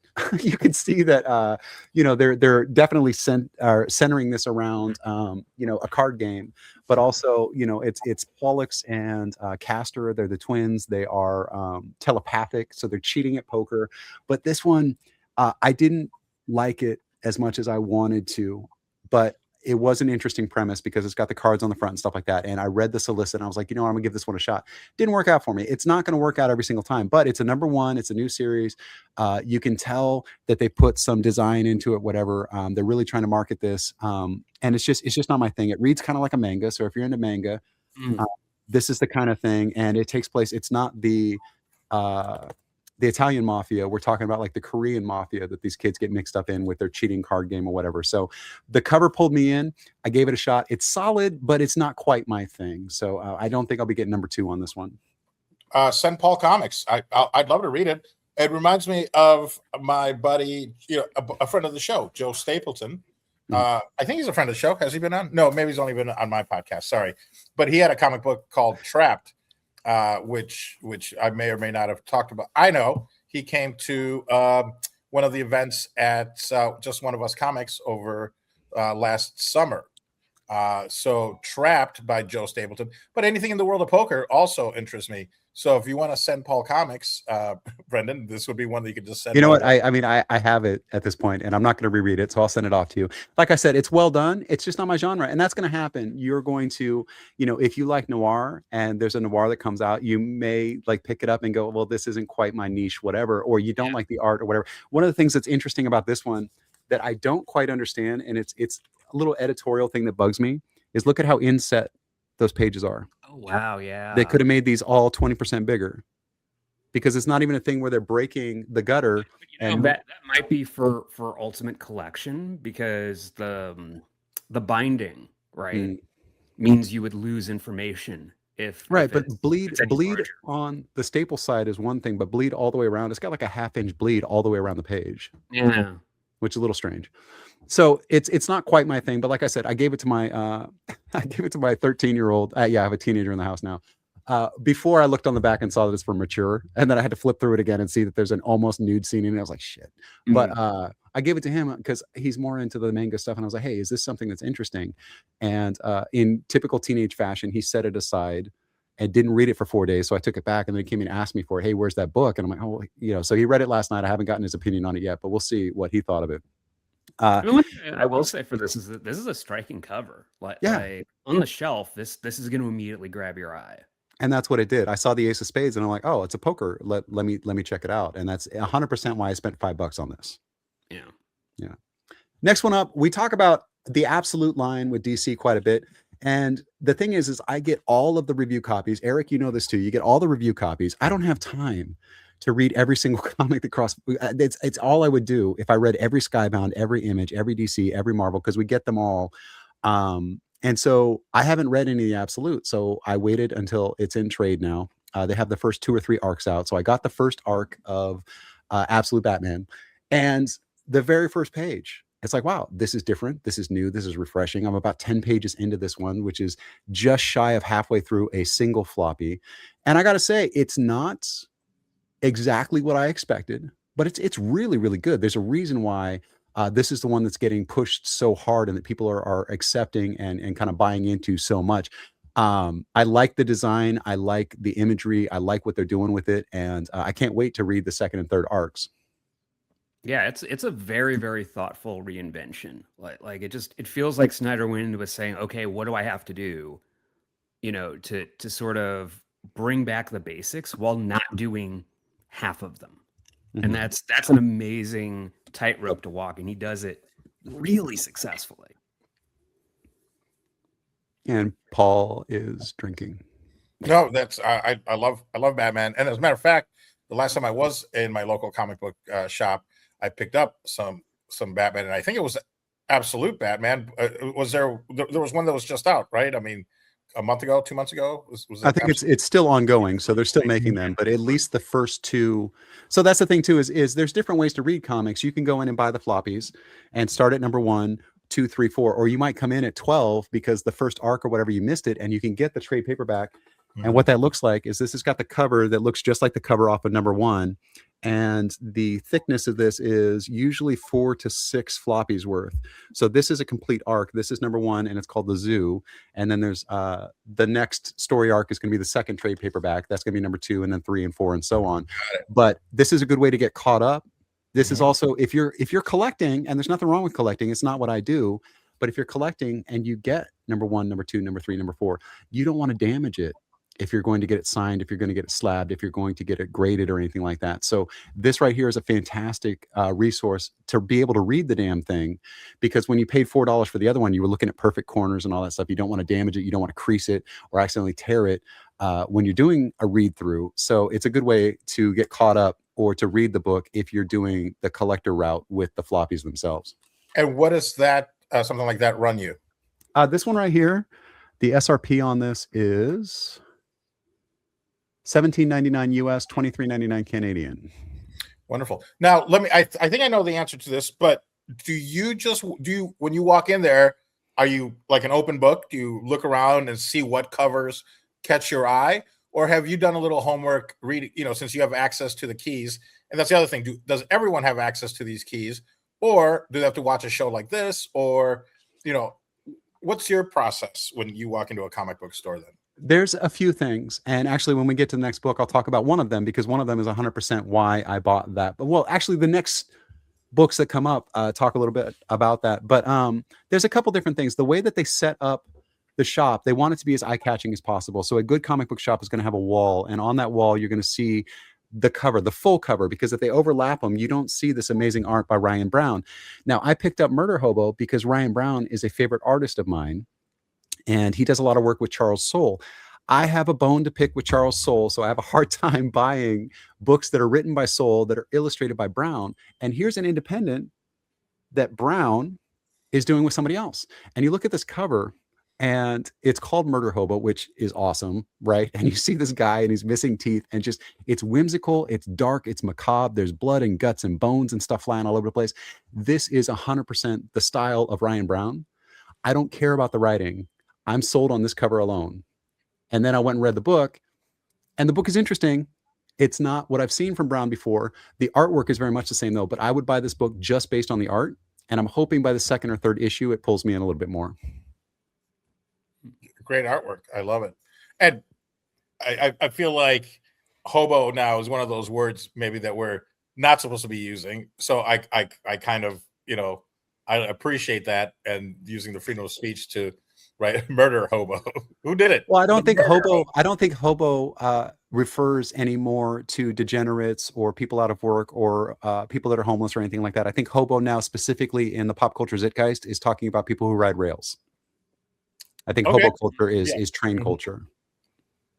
you can see that they're definitely centering this around a card game, but also it's Pollux and Castor. They're the twins. They are telepathic, so they're cheating at poker. But this one, I didn't like it as much as I wanted to, but it was an interesting premise because it's got the cards on the front and stuff like that. And I read the solicit and I was like, I'm gonna give this one a shot. Didn't work out for me. It's not gonna work out every single time, but it's a #1. It's a new series. You can tell that they put some design into it, whatever. They're really trying to market this. And it's just not my thing. It reads kind of like a manga. So if you're into manga, this is the kind of thing. And it takes place. It's not the Italian mafia. We're talking about like the Korean mafia that these kids get mixed up in with their cheating card game or whatever. So the cover pulled me in. I gave it a shot. It's solid, but it's not quite my thing. So I don't think I'll be getting #2 on this one. Send Paul Comics. I'd love to read it. It reminds me of my buddy, a friend of the show, Joe Stapleton. I think he's a friend of the show. Has he been on? No, maybe he's only been on my podcast. Sorry. But he had a comic book called Trapped. Which I may or may not have talked about. I know he came to one of the events at Just One of Us Comics over last summer. So Trapped by Joe Stapleton, but anything in the world of poker also interests me. So if you want to send Paul Comics, Brendan, this would be one that you could just send. You know what? I have it at this point, and I'm not going to reread it, so I'll send it off to you. Like I said, it's well done. It's just not my genre, and that's going to happen. You're going to, if you like noir, and there's a noir that comes out, you may like pick it up and go, well, this isn't quite my niche, whatever, or you don't like the art or whatever. One of the things that's interesting about this one that I don't quite understand, and it's a little editorial thing that bugs me, is look at how inset those pages are. Oh, wow. Yeah. They could have made these all 20% bigger, because it's not even a thing where they're breaking the gutter. And that might be for Ultimate Collection, because the binding, right, means you would lose information if but bleed on the staple side is one thing, but bleed all the way around, it's got like a 1/2-inch bleed all the way around the page. Yeah. Which is a little strange. So it's not quite my thing, but like I said, I gave it to my 13-year-old. I have a teenager in the house now. Before I looked on the back and saw that it's for mature, and then I had to flip through it again and see that there's an almost nude scene in it. I was like, shit. But I gave it to him because he's more into the manga stuff, and I was like, hey, is this something that's interesting? And in typical teenage fashion, he set it aside and didn't read it for 4 days. So I took it back, and then he came in and asked me for it. Hey, where's that book? And I'm like, oh, so he read it last night. I haven't gotten his opinion on it yet, but we'll see what he thought of it. I will say for this is a striking cover. Like on the shelf, this is going to immediately grab your eye. And that's what it did. I saw the Ace of Spades, and I'm like, oh, it's a poker. Let me check it out. And that's 100% why I spent $5 on this. Yeah. Next one up, we talk about the Absolute line with DC quite a bit. And the thing is I get all of the review copies. Eric, you know this too. You get all the review copies. I don't have time to read every single comic that cross. It's all I would do if I read every Skybound, every Image, every DC, every Marvel, because we get them all. And so I haven't read any of the Absolute. So I waited until it's in trade now. They have the first 2 or 3 arcs out. So I got the first arc of Absolute Batman, and the very first page, it's like, wow, this is different. This is new. This is refreshing. I'm about 10 pages into this one, which is just shy of halfway through a single floppy. And I got to say, it's not exactly what I expected, but it's really, really good. There's a reason why this is the one that's getting pushed so hard and that people are accepting and kind of buying into so much. I like the design. I like the imagery. I like what they're doing with it. And I can't wait to read the 2nd and 3rd arcs. Yeah, it's a very, very thoughtful reinvention. Like it feels like Snyder went into it saying, okay, what do I have to do, to sort of bring back the basics while not doing half of them. And that's an amazing tightrope to walk, and he does it really successfully. And Paul is drinking. No, that's I love Batman. And as a matter of fact, the last time I was in my local comic book shop, I picked up some Batman, and I think it was Absolute Batman. Was there was one that was just out, right? I mean, a month ago, 2 months ago. Was I think it's still ongoing, so they're still making them, but at least the first 2. So that's the thing too, is there's different ways to read comics. You can go in and buy the floppies and start at number 1, 2, 3, 4, or you might come in at 12 because the first arc or whatever you missed it, and you can get the trade paperback. And what that looks like is this has got the cover that looks just like the cover off of number 1, and the thickness of this is usually 4 to 6 floppies worth. So this is a complete arc. This is number 1, and it's called The Zoo. And then there's the next story arc is going to be the second trade paperback. That's going to be number 2, and then 3 and 4, and so on. But this is a good way to get caught up. This is also, if you're collecting, and there's nothing wrong with collecting, it's not what I do, but if you're collecting and you get number 1, number 2, number 3, number 4, you don't want to damage it. If you're going to get it signed, if you're going to get it slabbed, if you're going to get it graded or anything like that. So this right here is a fantastic resource to be able to read the damn thing, because when you paid $4 for the other one, you were looking at perfect corners and all that stuff. You don't want to damage it. You don't want to crease it or accidentally tear it when you're doing a read through. So it's a good way to get caught up or to read the book if you're doing the collector route with the floppies themselves. And what does that, something like that run you? This one right here, the SRP on this is $17.99 US, $23.99 Canadian. Wonderful. Now, I think I know the answer to this, but do you, when you walk in there, are you like an open book? Do you look around and see what covers catch your eye? Or have you done a little homework reading, since you have access to the keys? And that's the other thing. Does everyone have access to these keys? Or do they have to watch a show like this? Or, what's your process when you walk into a comic book store then? There's a few things. And actually, when we get to the next book, I'll talk about one of them, because one of them is 100% why I bought that. But well, actually, the next books that come up talk a little bit about that. But there's a couple different things. The way that they set up the shop, they want it to be as eye-catching as possible. So a good comic book shop is going to have a wall. And on that wall, you're going to see the cover, the full cover, because if they overlap them, you don't see this amazing art by Ryan Brown. Now, I picked up Murder Hobo because Ryan Brown is a favorite artist of mine. And he does a lot of work with Charles Soule. I have a bone to pick with Charles Soule, so I have a hard time buying books that are written by Soule that are illustrated by Brown. And here's an independent that Brown is doing with somebody else. And you look at this cover, and it's called Murder Hobo, which is awesome, right? And you see this guy, and he's missing teeth, and just, it's whimsical, it's dark, it's macabre. There's blood and guts and bones and stuff flying all over the place. This is 100% the style of Ryan Brown. I don't care about the writing. I'm sold on this cover alone. And then I went and read the book, and the book is interesting. It's not what I've seen from Brown before. The artwork is very much the same though, but I would buy this book just based on the art. And I'm hoping by the second or third issue, it pulls me in a little bit more. Great artwork. I love it. And I feel like hobo now is one of those words maybe that we're not supposed to be using. So I kind of, I appreciate that, and using the freedom of speech to murder hobo. Who did it? Well, I don't think hobo refers anymore to degenerates or people out of work or people that are homeless or anything like that. I think hobo now, specifically in the pop culture zeitgeist, is talking about people who ride rails. I think hobo culture is train culture.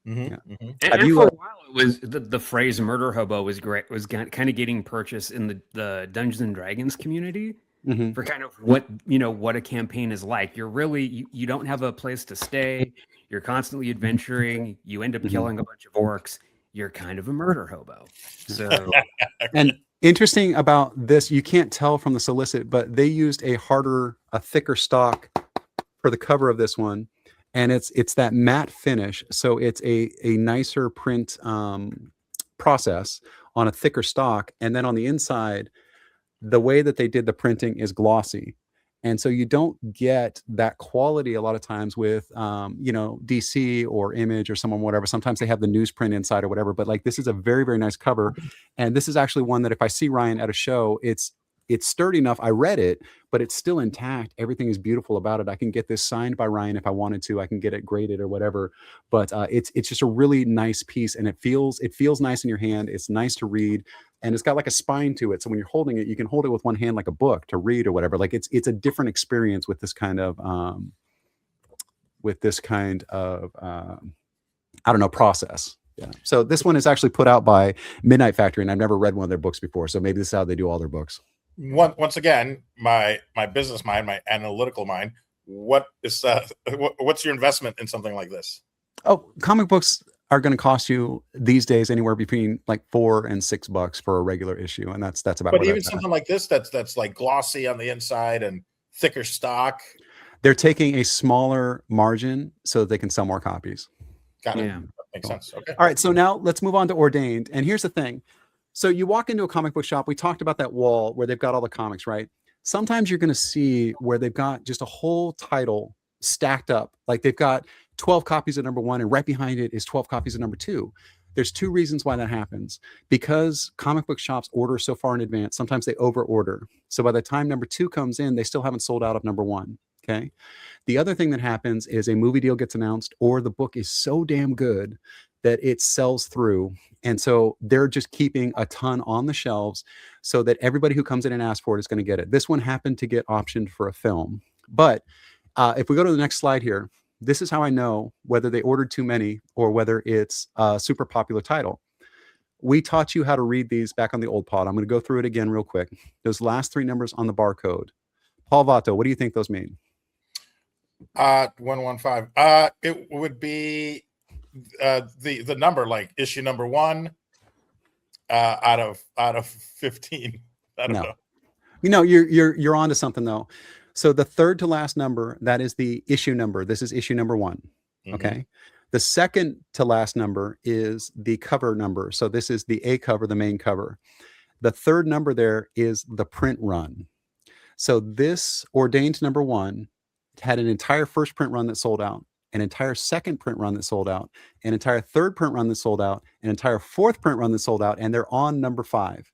Mm-hmm. Yeah. Mm-hmm. And for a while, it was the phrase "murder hobo" was great. Was kind of getting purchased in the Dungeons and Dragons community. Mm-hmm. For kind of what a campaign is like. You're really, you don't have a place to stay. You're constantly adventuring. You end up killing a bunch of orcs. You're kind of a murder hobo. So, and interesting about this, you can't tell from the solicit, but they used a thicker stock for the cover of this one, and it's that matte finish. So it's a nicer print process on a thicker stock, and then on the inside, the way that they did the printing is glossy. And so you don't get that quality a lot of times with, DC or Image or someone, whatever. Sometimes they have the newsprint inside or whatever, but like this is a very, very nice cover. And this is actually one that if I see Ryan at a show, it's sturdy enough. I read it, but it's still intact. Everything is beautiful about it. I can get this signed by Ryan if I wanted to. I can get it graded or whatever. But it's just a really nice piece, and it feels nice in your hand. It's nice to read, and it's got like a spine to it. So when you're holding it, you can hold it with one hand like a book to read or whatever. Like it's a different experience with this kind of process. Yeah. So this one is actually put out by Midnight Factory, and I've never read one of their books before. So maybe this is how they do all their books. Once again, my business mind, my analytical mind, what's your investment in something like this? Oh, comic books are going to cost you these days anywhere between like $4 and $6 for a regular issue, and that's about. But even something like this, that's like glossy on the inside and thicker stock. They're taking a smaller margin so that they can sell more copies. Got it. Yeah. That makes sense. Okay. All right. So now let's move on to Ordained. And here's the thing. So you walk into a comic book shop. We talked about that wall where they've got all the comics, right? Sometimes you're going to see where they've got just a whole title stacked up. Like they've got 12 copies of number 1 and right behind it is 12 copies of number 2. There's 2 reasons why that happens. Because comic book shops order so far in advance, sometimes they over order. So by the time number 2 comes in, they still haven't sold out of number 1. Okay. The other thing that happens is a movie deal gets announced or the book is so damn good that it sells through. And so they're just keeping a ton on the shelves so that everybody who comes in and asks for it is going to get it. This one happened to get optioned for a film. But if we go to the next slide here, this is how I know whether they ordered too many or whether it's a super popular title. We taught you how to read these back on the old pod. I'm going to go through it again real quick. Those last 3 numbers on the barcode. Paul Vato, what do you think those mean? 115. It would be the number, like issue number 1 out of 15. I don't know. You know, you're onto something though. So the third to last number, that is the issue number. This is issue number 1. Okay. The second to last number is the cover number. So this is the A cover, the main cover. The third number there is the print run. So this ordained number 1 had an entire first print run that sold out, an entire second print run that sold out, an entire third print run that sold out, an entire fourth print run that sold out, and they're on number 5.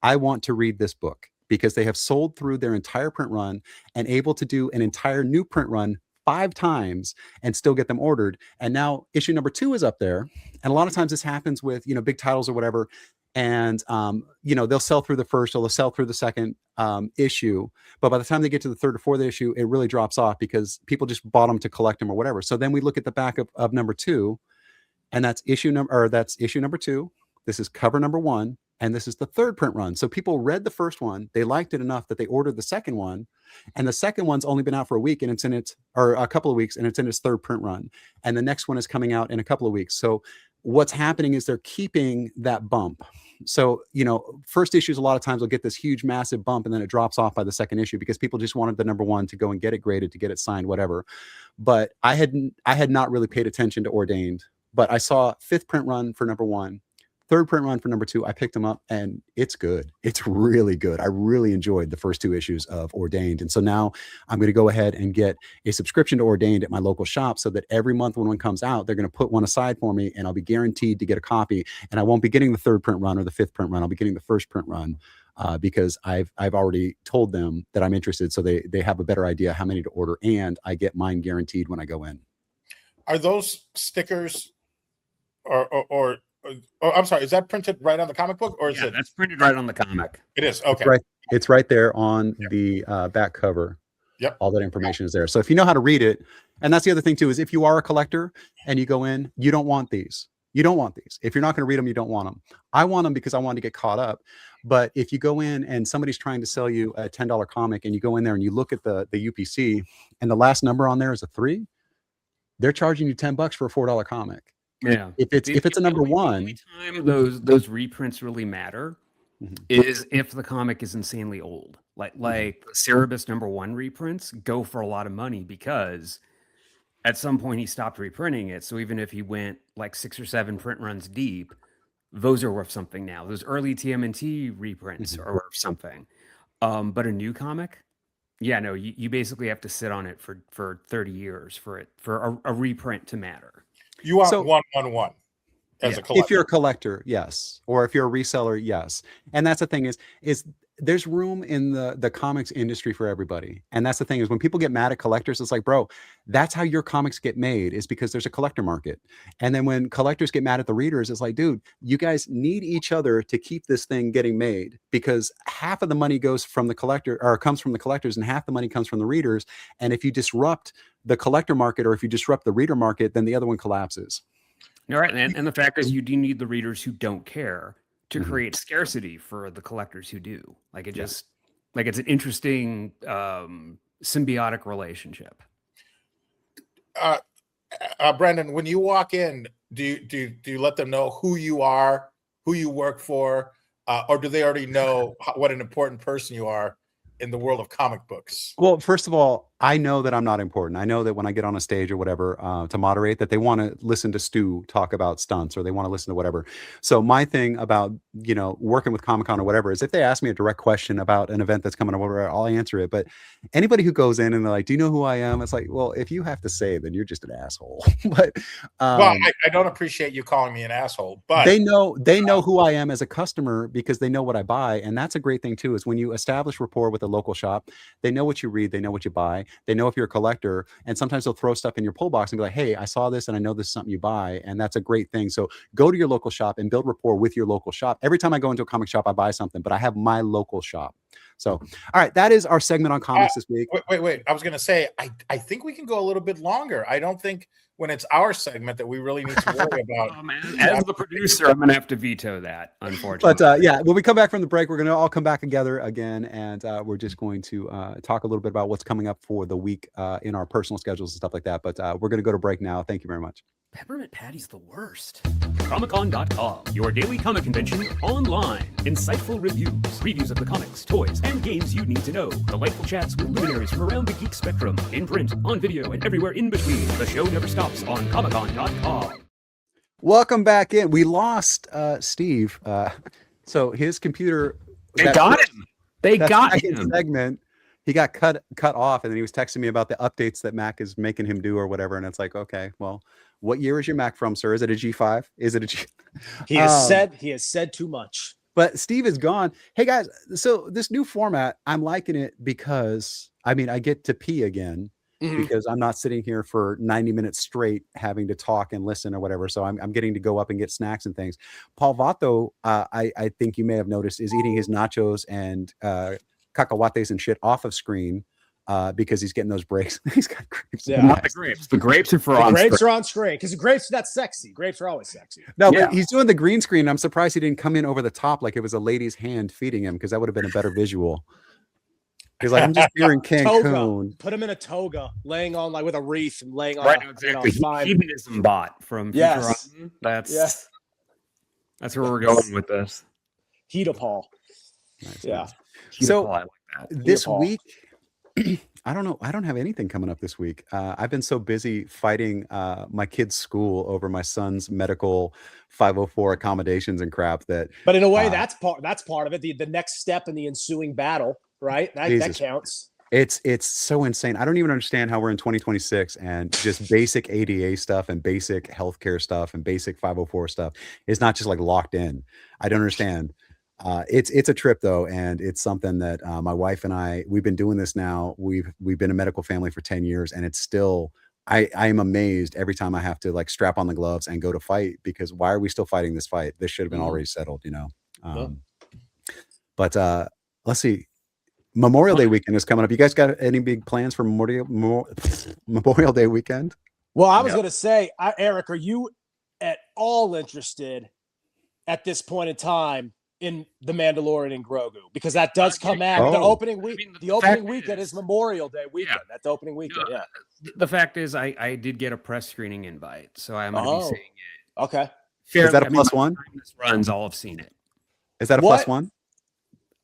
I want to read this book because they have sold through their entire print run and able to do an entire new print run 5 times and still get them ordered. And now issue number 2 is up there. And a lot of times this happens with, you know, big titles or whatever. And, you know, they'll sell through the first or they'll sell through the second issue. But by the time they get to the third or fourth issue, it really drops off because people just bought them to collect them or whatever. So then we look at the back of number 2, and that's issue number 2. This is cover number 1. And this is the third print run. So people read the first one. They liked it enough that they ordered the second one. And the second one's only been out for a week and it's in its, or a couple of weeks, and it's in its third print run. And the next one is coming out in a couple of weeks. So what's happening is they're keeping that bump. So, you know, first issues, a lot of times will get this huge, massive bump and then it drops off by the second issue because people just wanted the number 1 to go and get it graded, to get it signed, whatever. But I had not really paid attention to ordained, but I saw 5th print run for number 1. 3rd print run for number 2. I picked them up and it's good. It's really good. I really enjoyed the first 2 issues of Ordained. And so now I'm going to go ahead and get a subscription to Ordained at my local shop so that every month when one comes out, they're going to put one aside for me and I'll be guaranteed to get a copy. And I won't be getting the 3rd print run or the 5th print run. I'll be getting the 1st print run because I've already told them that I'm interested. So they have a better idea how many to order and I get mine guaranteed when I go in. Are those stickers or I'm sorry, is that printed right on the comic book or is it? That's printed right on the comic. It is. Okay. It's right there on the back cover. Yep. All that information is there. So if you know how to read it, and that's the other thing too, is if you are a collector and you go in, you don't want these. You don't want these. If you're not going to read them, you don't want them. I want them because I want to get caught up. But if you go in and somebody's trying to sell you a $10 comic and you go in there and you look at the UPC and the last number on there is a 3, they're charging you $10 for a $4 comic. Yeah. If it's a number 1, the only time those reprints really matter is if the comic is insanely old. Like Cerebus number 1 reprints go for a lot of money because at some point he stopped reprinting it. So even if he went like 6 or 7 print runs deep, those are worth something now. Those early TMNT reprints are worth something. But a new comic, no, you basically have to sit on it for 30 years for a reprint to matter. You want 111 as a collector. If you're a collector, yes. Or if you're a reseller, yes. And that's the thing is there's room in the comics industry for everybody. And that's the thing is when people get mad at collectors, it's like, bro, that's how your comics get made is because there's a collector market. And then when collectors get mad at the readers, it's like, dude, you guys need each other to keep this thing getting made because half of the money goes from the collector or comes from the collectors and half the money comes from the readers. And if you disrupt the collector market or if you disrupt the reader market, then the other one collapses. All right. And the fact is you do need the readers who don't care to create scarcity for the collectors who do. Like it just like it's an interesting symbiotic relationship. Brendan, when you walk in, do you let them know who you are, who you work for, or do they already know what an important person you are in the world of comic books? Well, first of all, I know that I'm not important. I know that when I get on a stage or whatever to moderate, that they want to listen to Stu talk about stunts or they want to listen to whatever. So my thing about working with Comic Con or whatever is if they ask me a direct question about an event that's coming up, whatever, I'll answer it. But anybody who goes in and they're like, "Do you know who I am?" It's like, well, if you have to say it, then you're just an asshole. But Well, I don't appreciate you calling me an asshole, but they know who I am as a customer because they know what I buy, and that's a great thing too. Is when you establish rapport with a local shop, they know what you read, they know what you buy, they know if you're a collector, and sometimes they'll throw stuff in your pull box and be like, "Hey, I saw this, and I know this is something you buy," and that's a great thing. So go to your local shop and build rapport with your local shop. Every time I go into a comic shop, I buy something, but I have my local shop. So, all right, that is our segment on comics this week. Wait. I was going to say, I think we can go a little bit longer. I don't think when it's our segment that we really need to worry about. As the producer, I'm going to have to veto that, unfortunately. But yeah, when we come back from the break, we're going to all come back together again, and we're just going to talk a little bit about what's coming up for the week in our personal schedules and stuff like that. But we're going to go to break now. Thank you very much. Peppermint Patty's the worst. Comic-Con.com, your daily comic convention online. Insightful reviews of the comics, toys, and games you need to know. Delightful chats with luminaries from around the geek spectrum, in print, on video, and everywhere in between. The show never stops on Comic-Con.com. Welcome back in. We lost Steve. So his computer. They got him. They got him. Segment. He got cut off, and then he was texting me about the updates that Mac is making him do or whatever. And it's like, okay, well, what year is your Mac from, sir? Is it a G5? Is it a G? He has said too much. But Steve is gone. Hey guys, so this new format, I'm liking it because I get to pee again because I'm not sitting here for 90 minutes straight having to talk and listen or whatever. So I'm getting to go up and get snacks and things. Paul Vato, I think you may have noticed, is eating his nachos and cacahuates and shit off of screen because he's getting those breaks. He's got grapes. Yeah. Not the grapes. The grapes are for The on grapes screen. are on screen because the grapes are not sexy. Grapes are always sexy. No, Yeah. but he's doing the green screen. I'm surprised he didn't come in over the top like it was a lady's hand feeding him because that would have been a better visual. He's like, I'm just here in Cancun. Toga. Put him in a toga, laying on like with a wreath and laying on. Right, exactly. Hedonism bot from Yes. Futurama. That's where we're going with this. Hedapal. Nice, Yeah. nice. Hedapal, So I like that. this Paul. week, I don't know. I don't have anything coming up this week. I've been so busy fighting my kid's school over my son's medical 504 accommodations and crap that. But in a way, that's part of it. The next step in the ensuing battle, right? That counts. It's so insane. I don't even understand how we're in 2026 and just basic ADA stuff and basic healthcare stuff and basic 504 stuff is not just like locked in. I don't understand. It's a trip though, and it's something that my wife and we've been doing this now. We've been a medical family for 10 years, and it's still I am amazed every time I have to like strap on the gloves and go to fight because why are we still fighting this fight? This should have been already settled, But let's see. Memorial Day weekend is coming up. You guys got any big plans for Memorial Day weekend? Well, I was going to say, Eric, are you at all interested at this point in time in The Mandalorian and Grogu? Because that does come out. The opening week. The opening weekend is Memorial Day weekend. That's the opening weekend. Yeah. The fact is, I did get a press screening invite, so I'm going to be seeing it. Okay. Is that a plus one? This runs, all have seen it. Is that a plus one?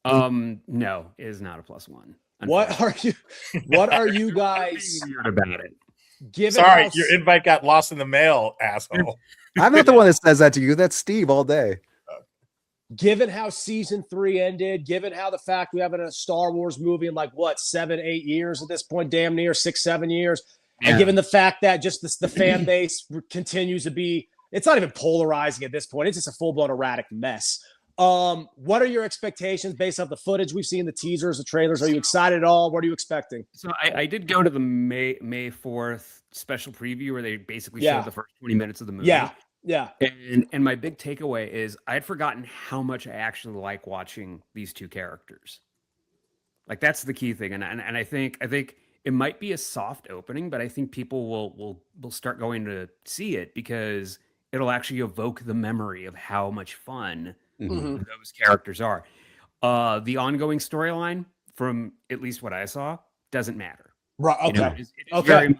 No, it is not a plus one. What are you guys weird about it? Sorry, your invite got lost in the mail, asshole. I'm not the one that says that to you. That's Steve all day. Given how season 3 ended, given how the fact we have a Star Wars movie in 7-8 years at this point, damn near 6-7 years, and given the fact that just the fan base continues to be, it's not even polarizing at this point. It's just a full-blown erratic mess. What are your expectations based off the footage we've seen, the teasers, the trailers? Are you excited at all? What are you expecting? So I did go to the May 4th special preview where they basically showed the first 20 minutes of the movie. Yeah. And my big takeaway is I had forgotten how much I actually like watching these two characters. Like that's the key thing. And I think it might be a soft opening, but I think people will start going to see it because it'll actually evoke the memory of how much fun those characters are. The ongoing storyline, from at least what I saw, doesn't matter. Right. Okay.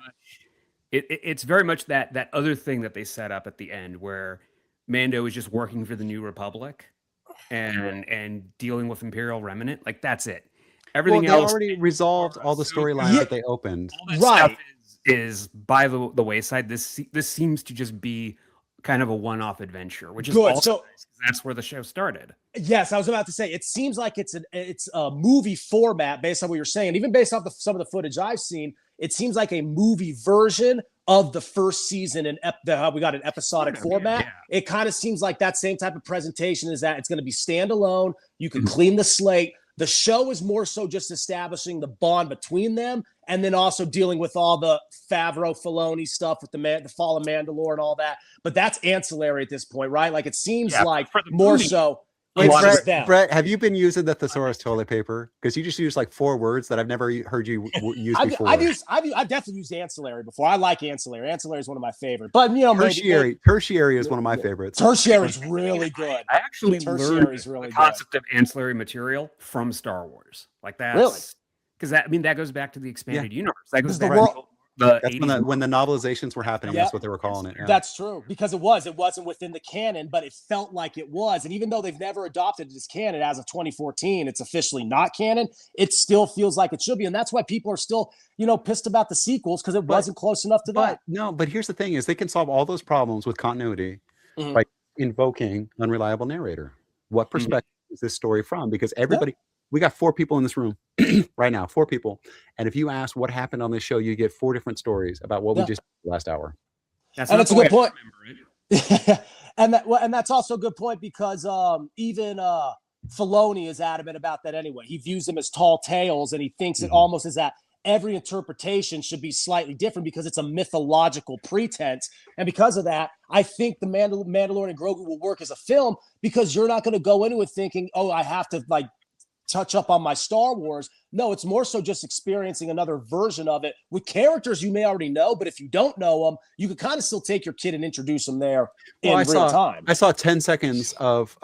It's very much that other thing that they set up at the end where Mando is just working for the New Republic and dealing with Imperial Remnant. Like that's it. Everything they else already resolved all the storylines that they opened. all that Right. stuff is by the wayside. This seems to just be kind of a one-off adventure, which is Good. also So nice, 'cause that's where the show started. yes, I was about to say it seems like it's a movie format based on what you're saying. Even based off some of the footage I've seen, it seems like a movie version of the first season and how we got an episodic format. Yeah. It kind of seems like that same type of presentation is that it's going to be standalone. You can clean the slate. The show is more so just establishing the bond between them, and then also dealing with all the Favreau Filoni stuff with the Fall of Mandalore and all that. But that's ancillary at this point, right? Like it seems like for the more movie, so. Wait, It's just Brett, them. Brett, have you been using the thesaurus toilet paper? Because you just used like 4 words that I've never heard you use before. I've definitely used ancillary before. I like ancillary. Ancillary is one of my favorites. But Tertiary is one of my favorites. Tertiary is really good. I actually Tertiary learned is really the good. concept of ancillary material from Star Wars. Like that's Really? because that goes back to the expanded universe. That goes The back world- to the That's 80s. when the novelizations were happening. Yeah. That's what they were calling it. Yeah. That's true because it wasn't within the canon, but it felt like it was. And even though they've never adopted it as canon as of 2014, it's officially not canon. It still feels like it should be, and that's why people are still, pissed about the sequels because it wasn't close enough to that. But here's the thing: is they can solve all those problems with continuity Mhm. by invoking unreliable narrator. What perspective is this story from? Because everybody, we got 4 people in this room right now, 4 people, and if you ask what happened on this show, you get 4 different stories about what we just did last hour. That's And not it's a the way good I point. remember it. and that's also a good point because even Filoni is adamant about that anyway. He views them as tall tales, and he thinks it almost is that every interpretation should be slightly different because it's a mythological pretense. And because of that, I think the Mandalorian and Grogu will work as a film because you're not going to go into it thinking, oh, I have to touch up on my Star Wars. No, it's more so just experiencing another version of it with characters you may already know, but if you don't know them, you could kind of still take your kid and introduce them there in real time. I saw 10 seconds of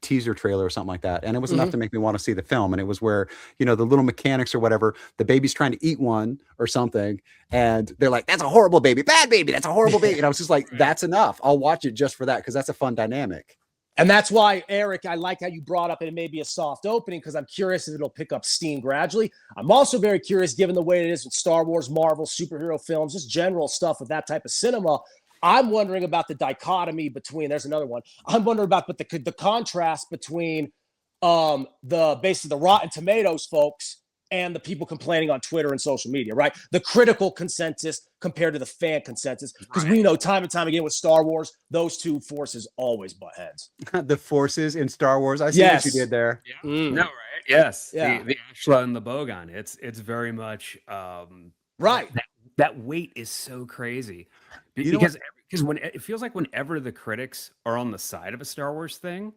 teaser trailer or something like that, and it was enough to make me want to see the film. And it was where the little mechanics or whatever, the baby's trying to eat one or something, and they're like, "That's a horrible baby, bad baby, that's a horrible baby." And I was just like, "That's enough. I'll watch it just for that because that's a fun dynamic." And that's why, Eric, I like how you brought up it may be a soft opening because I'm curious if it'll pick up steam gradually. I'm also very curious, given the way it is with Star Wars, Marvel, superhero films, just general stuff with that type of cinema. I'm wondering about the dichotomy between, there's another one. I'm wondering about the contrast between basically the Rotten Tomatoes folks and the people complaining on Twitter and social media, right? The critical consensus compared to the fan consensus. Because we know time and time again with Star Wars, those two forces always butt heads. The forces in Star Wars. I see what you did there. Yeah. No, right? Yes. Yeah. The Ashla and the Bogon. It's very much right. That weight is so crazy because when it feels like whenever the critics are on the side of a Star Wars thing,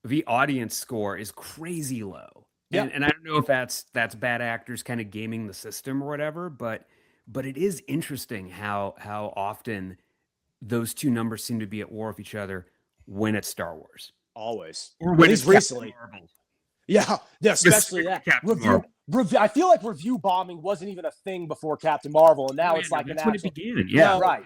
the audience score is crazy low. Yeah. And I don't know if that's bad actors kind of gaming the system or whatever, but it is interesting how often those two numbers seem to be at war with each other when it's Star Wars. Always. Or when it's it's recently. Marvel. Yeah, especially that. Captain Marvel. I feel like review bombing wasn't even a thing before Captain Marvel, and now it's like that's an when actual. it began. Yeah, right.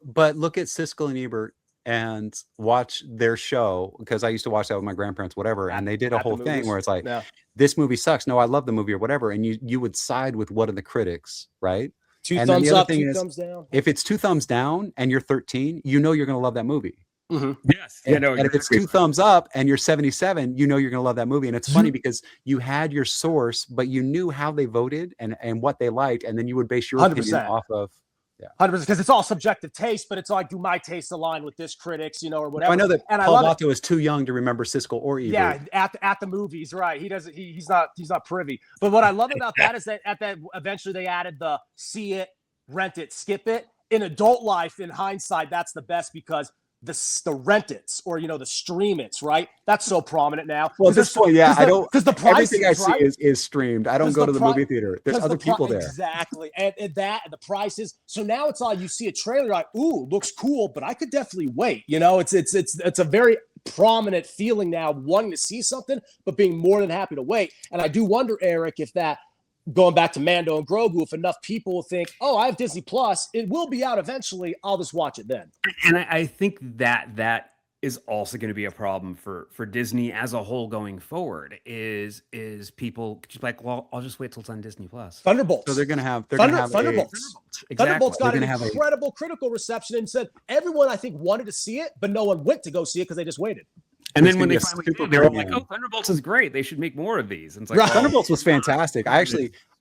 But look at Siskel and Ebert and watch their show, because I used to watch that with my grandparents, whatever, and they did a whole thing where it's like, this movie sucks. No, I love the movie or whatever, and you would side with one of the critics, right? Two and thumbs the other up, thing two is, thumbs down. If it's 2 thumbs down and you're 13, you're going to love that movie. Yes. And if it's 2 thumbs up and you're 77, you're going to love that movie. And it's funny because you had your source, but you knew how they voted and what they liked, and then you would base your opinion off of. 100%, because it's all subjective taste, but it's like, do my tastes align with this critics, or whatever. I know that and Paul Vato is too young to remember Siskel or Ebert. Yeah, at the movies, right? He doesn't. He's not privy. But what I love about that is that eventually they added the see it, rent it, skip it. In adult life, in hindsight, that's the best because the rent it's or the stream it's, right? That's so prominent now. Well, at this point, I don't, because the prices, everything I see is streamed. I don't go to the movie theater. There's other people there. Exactly. And the prices. So now it's all, you see a trailer, you're like, ooh, looks cool, but I could definitely wait. It's a very prominent feeling now, wanting to see something, but being more than happy to wait. And I do wonder, Eric, if that, going back to Mando and Grogu, if enough people will think, oh, I have Disney Plus, it will be out eventually, I'll just watch it then. And I think that is also going to be a problem for Disney as a whole going forward. Is people just like, well, I'll just wait till it's on Disney Plus. Thunderbolts. So they're gonna have Thunderbolts. Exactly. Thunderbolts got They're an gonna have incredible critical reception and said everyone I think wanted to see it, but no one went to go see it because they just waited. And It's then when gonna they be a finally super did, they were premium. like, "Oh, Thunderbolts is great. They should make more of these." And it's like, Right. well, Thunderbolts was fantastic.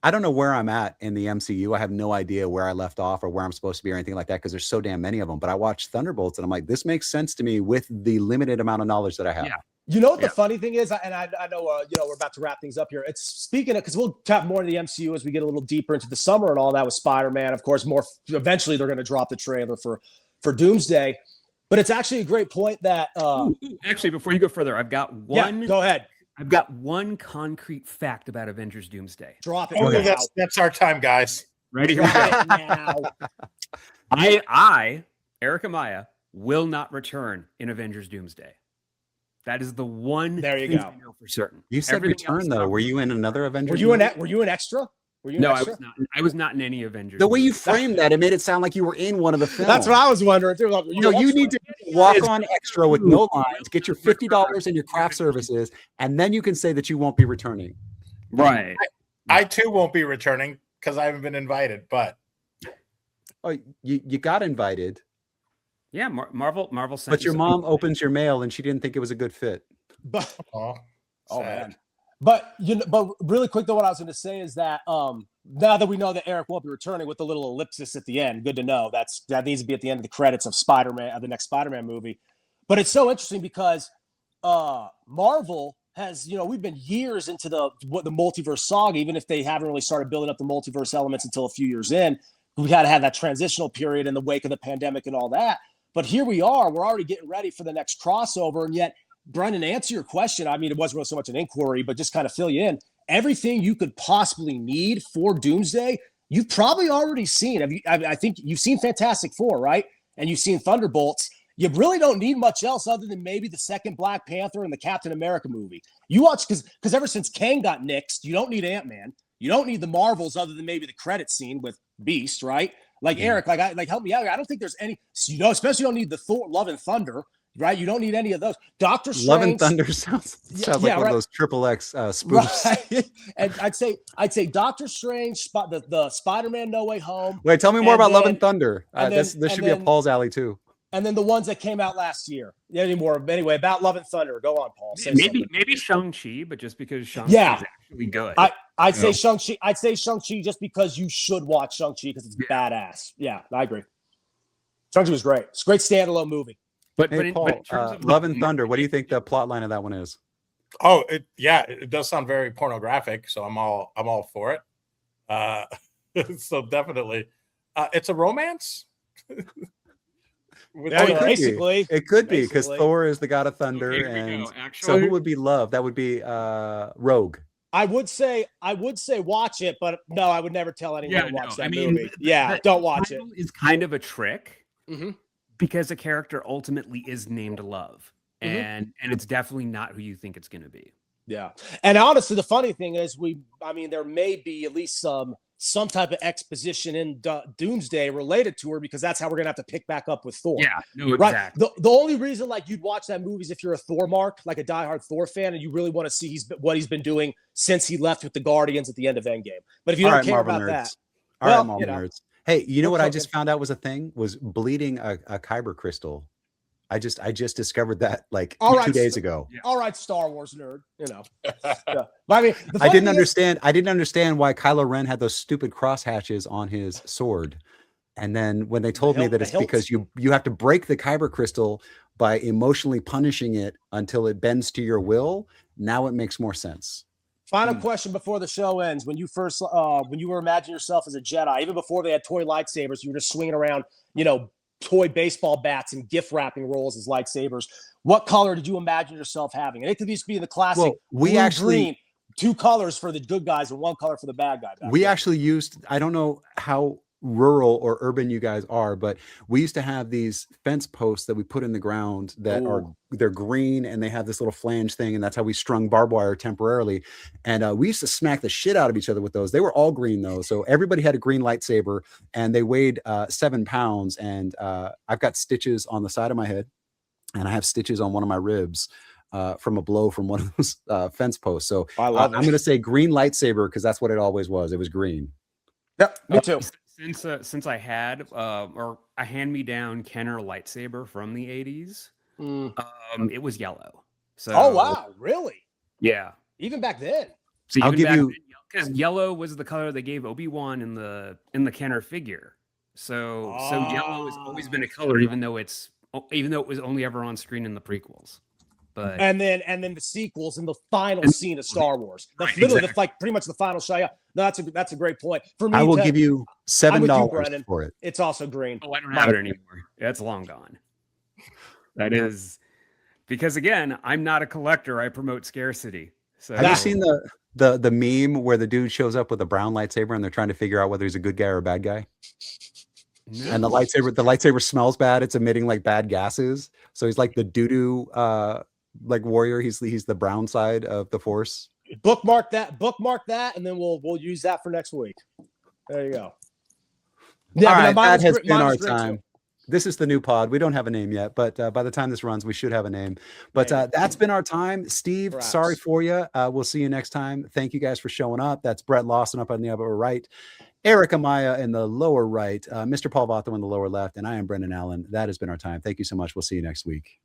I don't know where I'm at in the MCU. I have no idea where I left off or where I'm supposed to be or anything like that because there's so damn many of them. But I watched Thunderbolts and I'm like, this makes sense to me with the limited amount of knowledge that I have. Yeah. You know what the funny thing is, and I know we're about to wrap things up here. It's speaking of because we'll tap more into the MCU as we get a little deeper into the summer and all that with Spider-Man. Of course, more eventually they're going to drop the trailer for Doomsday. But it's actually a great point that actually, before you go further, I've got one. Yeah, go ahead. I've got one concrete fact about Avengers Doomsday. Drop it. Oh, now. that's our time, guys. Ready? Here we go. Drop it now. I, Erik Amaya, will not return in Avengers Doomsday. That is the one There you thing go. I know for certain. You said Everything else return though. I'm- Were you in another Avengers? Were you an extra? Were you an No, I extra? was not. I was not in any Avengers. The way you movies. framed that, it made it sound like you were in one of the films. That's what I was wondering too. Like, You know, you need to walk on extra with no lines, get your $50 in your craft services, and then you can say that you won't be returning. Right. I too won't be returning because I haven't been invited. But Oh, you got invited, Yeah, Marvel sent but you your some- mom opens your mail and she didn't think it was a good fit. But oh man. But really quick though, what I was going to say is that now that we know that Erik won't be returning with the little ellipsis at the end, good to know. That needs to be at the end of the credits of Spider-Man, of the next Spider-Man movie. But it's so interesting because Marvel has, we've been years into the multiverse saga, even if they haven't really started building up the multiverse elements until a few years in. We had to have that transitional period in the wake of the pandemic and all that. But here we are. We're already getting ready for the next crossover, and yet. Brendan, to answer your question, I mean, it wasn't really so much an inquiry, but just kind of fill you in. Everything you could possibly need for Doomsday, you've probably already seen. I think you've seen Fantastic Four, right? And you've seen Thunderbolts. You really don't need much else other than maybe the second Black Panther and the Captain America movie. You watch because ever since Kang got nixed, you don't need Ant-Man. You don't need the Marvels other than maybe the credit scene with Beast, right? Like Erik, help me out here. I don't think there's any, especially you don't need the Thor, Love and Thunder. Right, you don't need any of those. Doctor Strange, Love and Thunder sounds like one of those XXX spoofs. Right. And I'd say Doctor Strange, the Spider-Man No Way Home. Wait, tell me more about Love then- and Thunder. and This then- should be a then- Paul's alley too. And then the ones that came out last year. Anyway, about Love and Thunder. Go on, Paul. Say something. Maybe Shang-Chi, but just because Shang-Chi Yeah. is actually good. I'd say Shang-Chi. I'd say Shang-Chi just because you should watch Shang-Chi because it's badass. Yeah, I agree. Shang-Chi was great. It's a great standalone movie. but Hey, Paul, in terms of Love and Thunder. What do you think the plot line of that one is? Oh, it does sound very pornographic, so I'm all for it. So definitely, it's a romance. With Yeah, it could be. basically. It could be because Basically. Thor is the god of thunder, Here we and go. so Actually, who would be Love? That would be Rogue. I would say watch it, but no, I would never tell anyone to watch that movie. the Don't watch it. title is kind of a trick Mhm. because the character ultimately is named Love, Mhm. and it's definitely not who you think it's going to be. Yeah. And honestly, the funny thing is there may be at least some type of exposition in Doomsday related to her because that's how we're going to have to pick back up with Thor. Yeah, no, Right. exactly. The only reason you'd watch that movie is if you're a Thor mark, like a diehard Thor fan, and you really want to see what he's been doing since he left with the Guardians at the end of Endgame. But if you All don't right, care Marvel about nerds. that, All well, right, Marvel nerds. Hey, you know we're what I cooking. just found out was a thing? Was bleeding a kyber crystal. I just discovered that like All 2 right, days ago. all right, Star Wars nerd, Yeah. But I mean, the I funny didn't thing is- understand why Kylo Ren had those stupid cross hatches on his sword. And then when they told me hilt- that the it's hilts. because you have to break the kyber crystal by emotionally punishing it until it bends to your will, now it makes more sense. Final question before the show ends. When you first, when you were imagining yourself as a Jedi, even before they had toy lightsabers, you were just swinging around, toy baseball bats and gift wrapping rolls as lightsabers. What color did you imagine yourself having? And it could just be the classic Well, we blue, actually- green, 2 colors for the good guys and 1 color for the bad guy. back We then. actually used, I don't know how rural or urban you guys are, but we used to have these fence posts that we put in the ground that they're green and they have this little flange thing, and that's how we strung barbed wire temporarily. And we used to smack the shit out of each other with those. They were all green though, so everybody had a green lightsaber, and they weighed 7 pounds. And I've got stitches on the side of my head. and I have stitches on one of my ribs from a blow from one of those fence posts. So I love I'm going to say green lightsaber because that's what it always was. It was green. Yep, me too. Since I had or a hand-me-down Kenner lightsaber from the 80s, it was yellow. So Oh wow, really? yeah. Even back then. So I'll even give back you- because yellow was the color they gave Obi-Wan in the Kenner figure. So yellow has always been a color, even though it was only ever on screen in the prequels. But And then the sequels and the final scene of Star Wars. That's Right, literally exactly. pretty much the final shot. Yeah, no, that's a great point. For me, I will give you I'm with you, $7 Brennan. for it. It's also green. oh, I don't have it anymore. That's long gone. That is because again, I'm not a collector. I promote scarcity. So Have you seen the meme where the dude shows up with a brown lightsaber and they're trying to figure out whether he's a good guy or a bad guy? No. And the lightsaber smells bad. It's emitting like bad gases. So he's like the doo-doo like warrior. He's the brown side of the force. Bookmark that, and then we'll use that for next week. There you go. Yeah, All but right, mine that was has green- been mine our was green, too. time. This is the new pod. We don't have a name yet, but by the time this runs, we should have a name. But that's been our time. Steve, Perhaps. sorry for you. We'll see you next time. Thank you guys for showing up. That's Brett Lawson up on the upper right, Erik Amaya in the lower right, Mr. Paul Vato in the lower left, and I am Brendan Allen. That has been our time. Thank you so much. We'll see you next week.